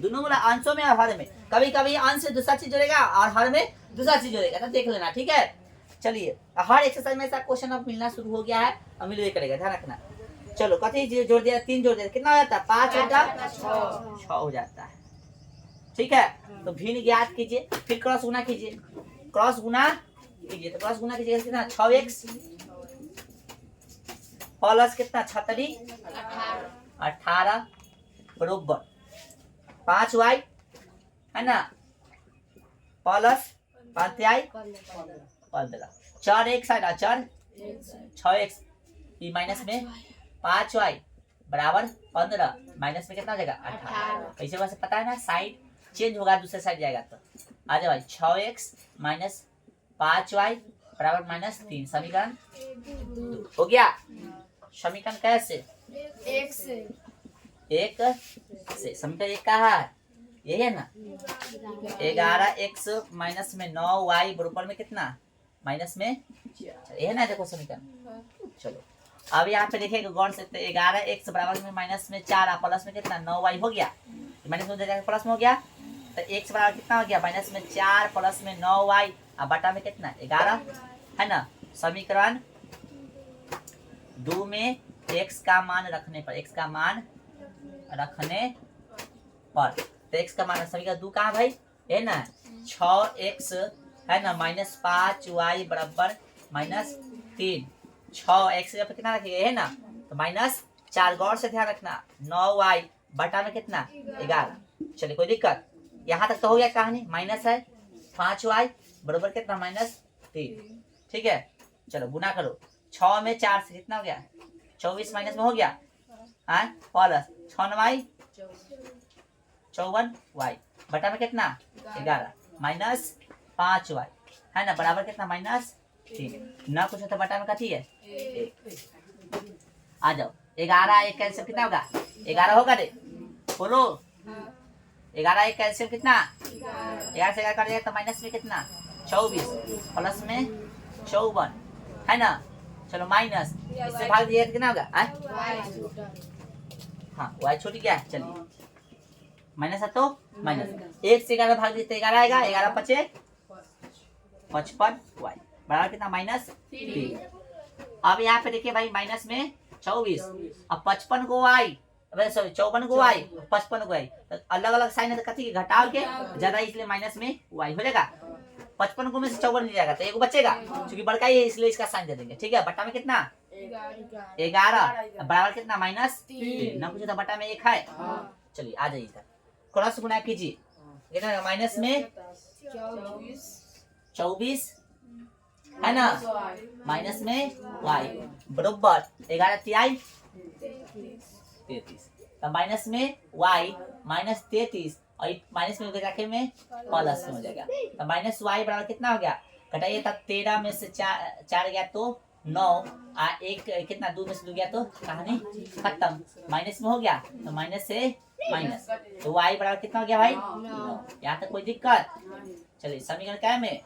दोनों बोला आंसर में और हर में। कभी कभी आंसर दूसरा चीज जोड़ेगा और हर में दूसरा चीज जोड़ेगा, तो देख लेना, ठीक है। चलिए हर एक्सरसाइज में ऐसा क्वेश्चन अब मिलना शुरू हो गया है और मिलवे करेगा, ध्यान रखना। चलो कथी जोड़ दिया, 3 जोड़ दिया, कितना हो जाता है 5 बटा 6 हो जाता है, ठीक है। तो भिन्न ज्ञात कीजिए, फिर क्रॉस गुना कीजिए, क्रॉस गुना कीजिए, तो क्रॉस गुना कीजिए कितना 6x प्लस कितना 36 18 बरोबर 5y है ना प्लस 5y 15 4x है ना 4 6x ई माइनस में 5y बराबर 15 माइनस में कितना हो जाएगा 18। ऐसे वैसे पता है ना, साइड चेंज होगा, दूसरे साइड जाएगा तो आ जाए भाई 6x माइनस 5y बराबर माइनस 3। समीकरण हो गया। समीकरण कैसे, एक से समीकरण एक कहा है, यही है ना। 11x माइनस में 9y बराबर में कितना माइनस में ये है ना, देखो समीकरण। चलो अब यहाँ पे देखिएगा गौर से, 11x बराबर में माइनस में 4 प्लस में कितना 9y हो गया, माइनस में जाकर प्लस में हो गया, तो x बराबर कितना हो गया माइनस में 4 प्लस में 9y और बटा में कितना 11 है ना। समीकरण 2 में x का मान रखने पर, x का मान रखने पर, तो x का मान समीकरण 2 कहाँ भाई है ना 6x है ना माइनस 5y बराबर माइनस 3। 6x पे कितना रखिए है ना, तो माइनस 4, गौर से ध्यान रखना, 9y बटा में कितना 11। चलिए कोई दिक्कत, यहाँ तक तो हो गया कहानी। माइनस है 5y बराबर कितना माइनस 3, ठीक है। चलो गुना करो, 6 में 4 से कितना हो गया 24 माइनस में हो गया प्लस 6y 54y बटा में कितना 11 माइनस 5y है ना बराबर कितना माइनस 3। ना कुछ तो बटा में कथी है 1। आ जाओ 11 एक कैंसिल कितना होगा 11 होगा रे, बोलो 11 एक कैल्शियम कितना 11 से 11 कर दिया तो माइनस में कितना 24 प्लस में 54 है ना। चलो माइनस इससे भाग दिया तो कितना होगा हाँ y छूट गया। चलिए माइनस है तो माइनस 1 से 11 भाग दिए तो 11 आएगा, 11 पचे 55 y बराबर कितना माइनस 3। अब यहाँ पे देखिए भाई माइनस में 24 अब 55 को y, सॉरी 54 को y 55 को y, तो अलग अलग साइन है तो कथी घटाव के ज्यादा, इसलिए माइनस में y हो जाएगा। 55 को में से 54 ले जाएगा तो एक बचेगा, क्योंकि बड़का ही है इसलिए इसका साइन दे देंगे, ठीक है। बटा में कितना 11 बराबर कितना माइनस 3, ना पूछे तो बटा में 1 है। चलिए आ जाइए इधर, क्रॉस गुना कीजिए, कितना माइनस में 24 है ना माइनस में y बराबर 11 तिहाई 33, तो माइनस में y माइनस 33 और माइनस में जाके में प्लस में हो जाएगा, तो माइनस y बराबर कितना हो गया घटाइए, तब 13 में से 4 गया तो 9 और एक कितना 2 में से 2 गया तो कहानी खत्म, माइनस में हो गया तो माइनस से माइनस, तो y बराबर कितना हो गया भाई 9। यहाँ तक कोई दिक्कत। चलिए समीकरण क्या में,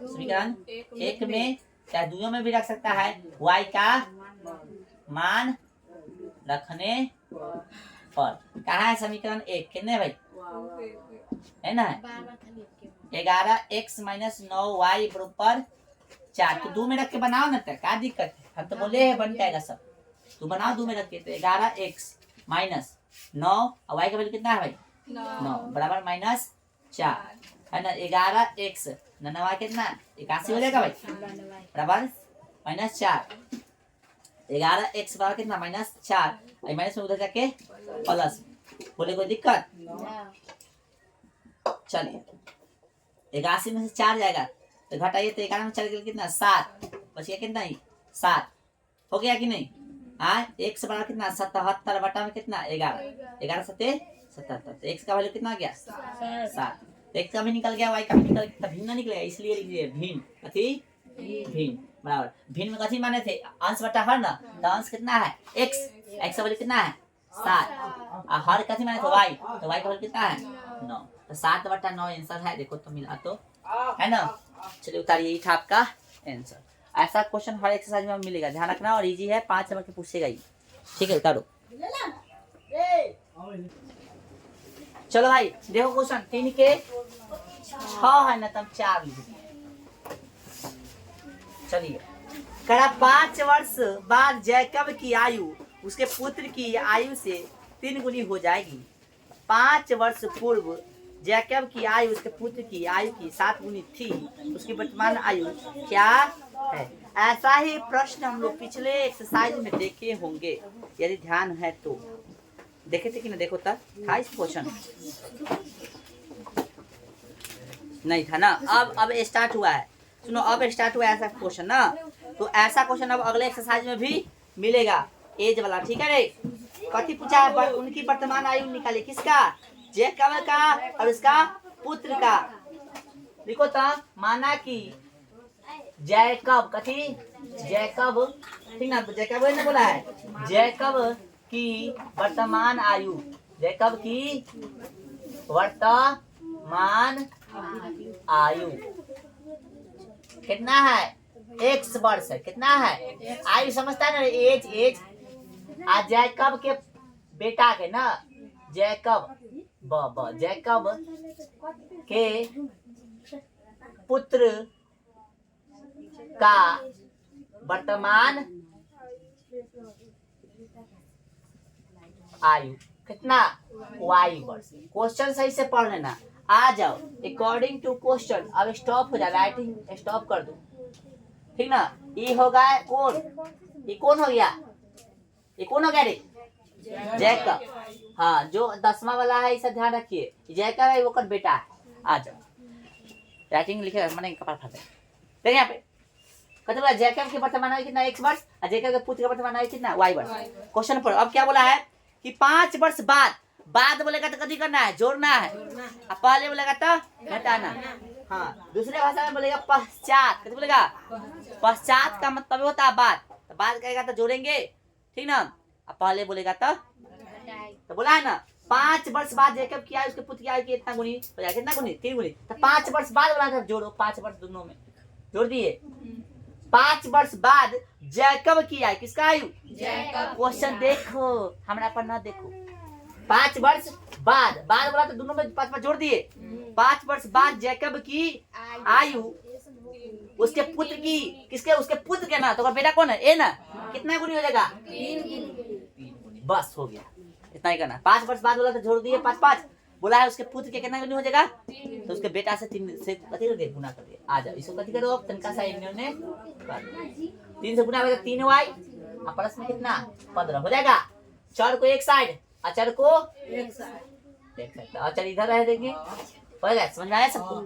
समीकरण 1 में क्या दूसरों में भी रख सकता है, y का मान रखने पर। कहाँ है समीकरण 1 कितने भाई है ना 11x माइनस 9y बराबर 4, तो 2 में रख के बनाओ ना, क्या दिक्कत है, हम तो बोले है बन जाएगा सब, तो बनाओ 2 में रख के। तो 11x माइनस 9 और y का वैल्यू कितना है भाई 9 बराबर माइनस 4 है ना। 11x 9y कितना 81 हो जाएगा भाई बराबर माइनस 4। 11x बराबर कितना माइनस 4 माइनस में उधर जाके प्लस, बोले कोई दिक्कत। चलिए 81 में से 4 जाएगा तो घटाइए, तो 11 में 4 कितना 7 बच गया कितना ही 7 हो गया कि नहीं। हाँ x बराबर कितना 77 बटा में कितना 11 11 सत्ते 77 तो x का वैल्यू कितना आ गया 7 तो x का भी निकल गया y का भी निकल गया भिन्न ना निकलेगा इसलिए लिख दिए भिन्न कथी भिन्न बराबर भिन्न में कथी माने थे अंश बटा हर ना तो अंश कितना है x x का वैल्यू कितना है 7 और हर कथी माने थे y तो y का वैल्यू कितना है 9 तो 7 बटा 9 आंसर है देखो तो मिला तो है ना। चलिए उतारिए ये था आपका आंसर। ऐसा क्वेश्चन हर एक्सरसाइज में मिलेगा ध्यान रखना और इजी है 5 नंबर के पूछेगा ही ठीक है उतारो। चलो भाई देखो क्वेश्चन 3 के 6 है ना तब 4 लिख दिए। चलिए करा 5 वर्ष बाद जैकब की आयु उसके पुत्र की आयु से 3 गुनी हो जाएगी। 5 वर्ष पूर्व जैकब की आयु उसके पुत्र की आयु की 7 गुनी थी उसकी वर्तमान आयु क्या है। ऐसा ही प्रश्न हम लोग पिछले एक्सरसाइज में देखे होंगे यदि ध्यान है तो देखे थे कि ना देखो तब था इस क्वेश्चन नहीं था ना। अब स्टार्ट हुआ है सुनो अब स्टार्ट हुआ है ऐसा क्वेश्चन ना तो ऐसा क्वेश्चन अब अगले एक्सरसाइज में भी मिलेगा एज वाला ठीक है रे। कथी पूछा है उनकी वर्तमान आयु निकाले किसका जैकब का और उसका पुत्र का। देखो तो माना कि जैकब कथी जैकब ठीक ना जैकब ने बोला है जैकब की वर्तमान आयु जैकब की वर्तमान आयु कितना है x वर्ष है कितना है आयु समझता है ना एज एज आज जैकब के बेटा के ना जैकब जैकब के पुत्र का वर्तमान आयु कितना y वर्ष। क्वेश्चन सही से पढ़ लेना आ जाओ अकॉर्डिंग टू क्वेश्चन। अब स्टॉप हो जाए राइटिंग स्टॉप कर दो ठीक ना। ये होगा कौन ये कौन हो गया ये कौन हो गया रे जैकब। हाँ जो 10वां वाला है इसे ध्यान रखिए जैकब है वो कर बेटा है। आ जाओ राइटिंग लिखे मैंने कपड़ा फंसे देखिए यहाँ पे कहते बोला जैकब की वर्तमान आयु कितना x वर्ष और जैकब के पुत्र का वर्तमान आयु कितना y वर्ष। क्वेश्चन पर अब क्या बोला है कि 5 वर्ष बाद बोलेगा तो कथी करना है जोड़ना है और पहले बोलेगा तो घटाना। हाँ दूसरे भाषा में बोलेगा पश्चात कथी बोलेगा पश्चात का मतलब होता है बाद कहेगा तो जोड़ेंगे ठीक ना और पहले बोलेगा तो बोला है ना 5 वर्ष बाद जैकब की आयु उसके पुत्र की आयु की इतना गुनी हो जाएगा कितना गुनी 3 गुनी तो 5 वर्ष बाद बोला था जोड़ो 5 वर्ष दोनों में जोड़ दिए। 5 वर्ष बाद जैकब की आयु किसका आयु क्वेश्चन देखो हमारा पर ना देखो 5 वर्ष बाद बोला तो दोनों में 5 जोड़ दिए। 5 वर्ष बाद जैकब की आयु उसके पुत्र की किसके उसके पुत्र के ना तो बेटा कौन है ए ना कितना गुनी हो जाएगा 3 बस हो गया इतना ही करना। 5 वर्ष बाद बोला तो जोड़ दिए 5 बोला है उसके पुत्र के कितना गुनी हो जाएगा तो उसके बेटा से 3 से कथी कर दे गुना कर दे। आ जाओ इसको कथी करो तनका सा इन्होंने 3 से गुना होगा 3y और प्लस में कितना 15 हो जाएगा। 4 को एक साइड और 4 को एक साइड और 4 इधर रह देंगे हो जाएगा समझ में आया सबको।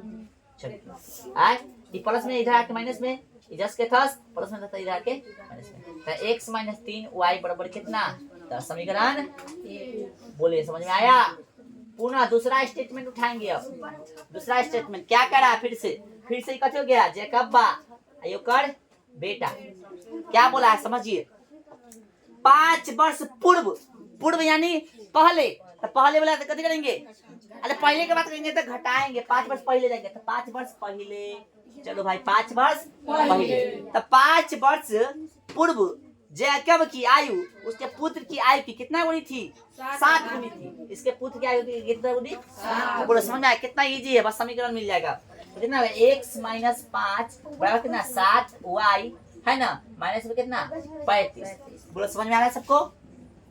चलिए आए ये प्लस में इधर आके माइनस में इधर के थस प्लस में इधर आके माइनस में तो x - 3y बराबर कितना तो समीकरण बोलिए समझ में आया। पुनः दूसरा स्टेटमेंट उठाएंगे। अब दूसरा स्टेटमेंट क्या करा फिर से कथी हो गया जैकब आयु कर बेटा क्या बोला है समझिए 5 वर्ष पूर्व यानी पहले तो पहले बोला तो कथी करेंगे अरे पहले की बात करेंगे तो घटाएंगे 5 वर्ष पहले जाएंगे तो 5 वर्ष पहले चलो भाई 5 वर्ष पहले तो 5 वर्ष पूर्व जैकब की आयु उसके पुत्र की आयु की कितना गुनी थी 7 गुनी थी। इसके पुत्र की आयु की कितना गुनी बोलो समझ में आया कितना इजी है बस समीकरण मिल जाएगा कितना x - 5 बराबर कितना 7y है ना माइनस में कितना 35 बोलो समझ में आ रहा है सबको।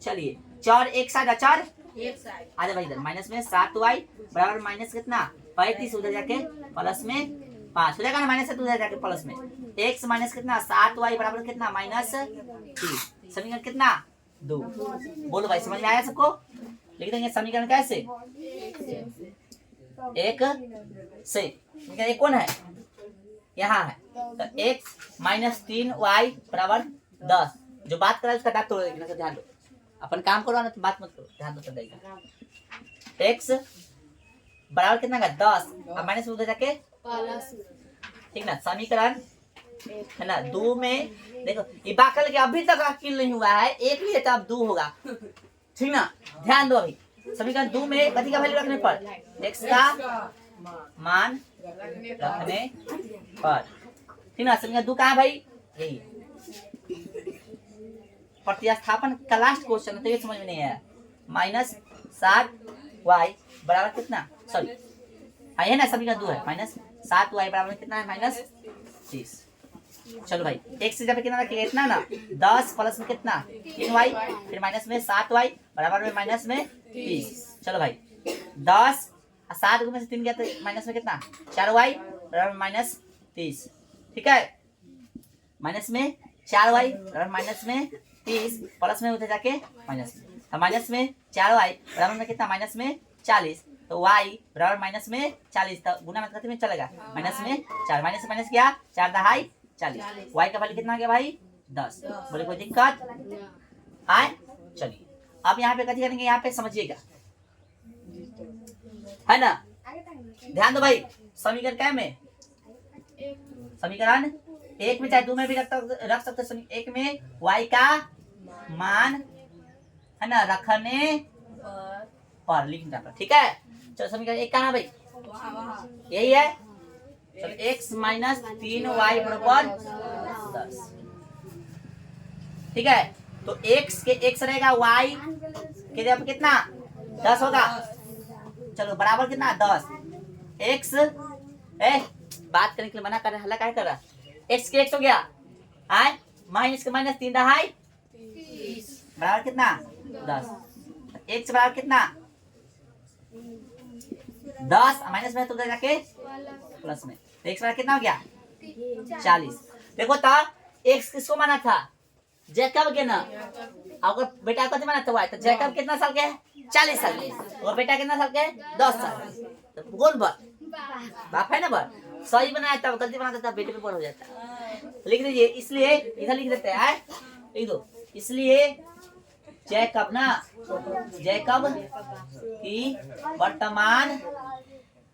चलिए 4 एक साइड 4 एक साइड आ जा भाई इधर माइनस में 7y बराबर माइनस कितना 35 उधर जाके प्लस में 5 हो जाएगा ना माइनस से उधर जाके प्लस में x माइनस कितना 7y बराबर कितना -3 समीकरण कितना 2 बोलो भाई समझ में आया सबको। लिख देंगे समीकरण कैसे एक से एक कौन है यहाँ है तो x माइनस 3y बराबर 10। जो बात करा उसका दांत तोड़ देना, ध्यान दो। अपन काम करो ना तो बात मत करो, ध्यान दो तो देगा। x बराबर कितना का 10 और माइनस में उधर जाके ठीक ना। समीकरण है ना 2 में देखो ये बाकल के अभी तक अकील नहीं हुआ है, एक भी है तो अब 2 होगा ठीक ना। ध्यान दो अभी समीकरण 2 में कथी का वैल्यू रखने पर x का मान रखने पर ठीक ना। समीकरण 2 कहाँ भाई यही प्रतिस्थापन का लास्ट क्वेश्चन है तो ये समझ में नहीं आया। माइनस 7y बराबर कितना, सॉरी है ना समीकरण 2 है माइनस 7y बराबर कितना है माइनस 30। चलो भाई x से जब कितना रखिए इतना ना 10 प्लस में कितना 3y फिर माइनस में 7y बराबर में माइनस में 30। चलो भाई 10 और 7 में से 3 गया तो माइनस में कितना 4y बराबर में माइनस 30 ठीक है। माइनस में 4y बराबर माइनस में 30 प्लस में उधर जाके माइनस में तो माइनस में 4y बराबर में कितना माइनस में 40 तो y बराबर माइनस में 40 तो गुना में कितने में चलेगा माइनस में 4 माइनस से माइनस क्या 4 दहाई 40 y का वैल्यू कितना आ गया भाई 10। बोले कोई दिक्कत आए। चलिए अब यहाँ पे कथी करेंगे यहाँ पे समझिएगा है ना। ध्यान दो भाई समीकरण क्या में समीकरण 1 में चाहे 2 में भी रख सकते। 1 में y का मान है ना रखने पर लिखना पर ठीक है। चलो समीकरण 1 कहाँ भाई यही है। चलो x माइनस 3y बराबर 10 ठीक है। तो x के x रहेगा y के जगह कितना 10 होगा। चलो बराबर कितना 10 x बात करने के लिए मना कर रहा है, हल्ला काहे कर रहा x के x हो गया आए माइनस के माइनस 3 दहाई 30 बराबर कितना 10। x बराबर कितना 10 माइनस में तो उधर जाके प्लस में तो x बराबर कितना हो गया 40। देखो तो x किसको माना था जैकब के ना अगर बेटा को माना था y तो जैकब कितना साल के है 40 साल के और बेटा कितना साल के 10 साल तो गोल बाप है ना बाप सही बनाया तब गलती बनाता था बेटे पे बोल हो जाता। लिख दीजिए इसलिए इधर लिख देते हैं लिख दो इसलिए जैकब ना जैकब की वर्तमान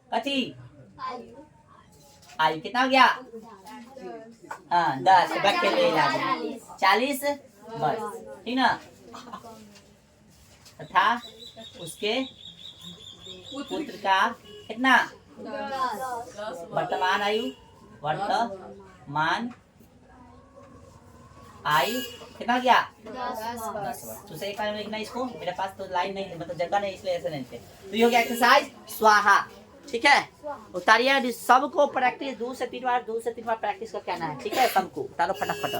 कथी आयु कितना हो गया 10 बच्चे ले 40 वर्ष ठीक ना तथा उसके पुत्र का कितना वर्तमान आयु कितना गया 10 वर्ष। तो सही कारण लिखना इसको मेरे पास तो लाइन नहीं है मतलब जगह नहीं इसलिए ऐसे नहीं थे। तो ये हो गया एक्सरसाइज स्वाहा ठीक है। उतारिए सबको प्रैक्टिस 2 से 3 बार प्रैक्टिस का कहना है ठीक है सबको उतारो फटाफट।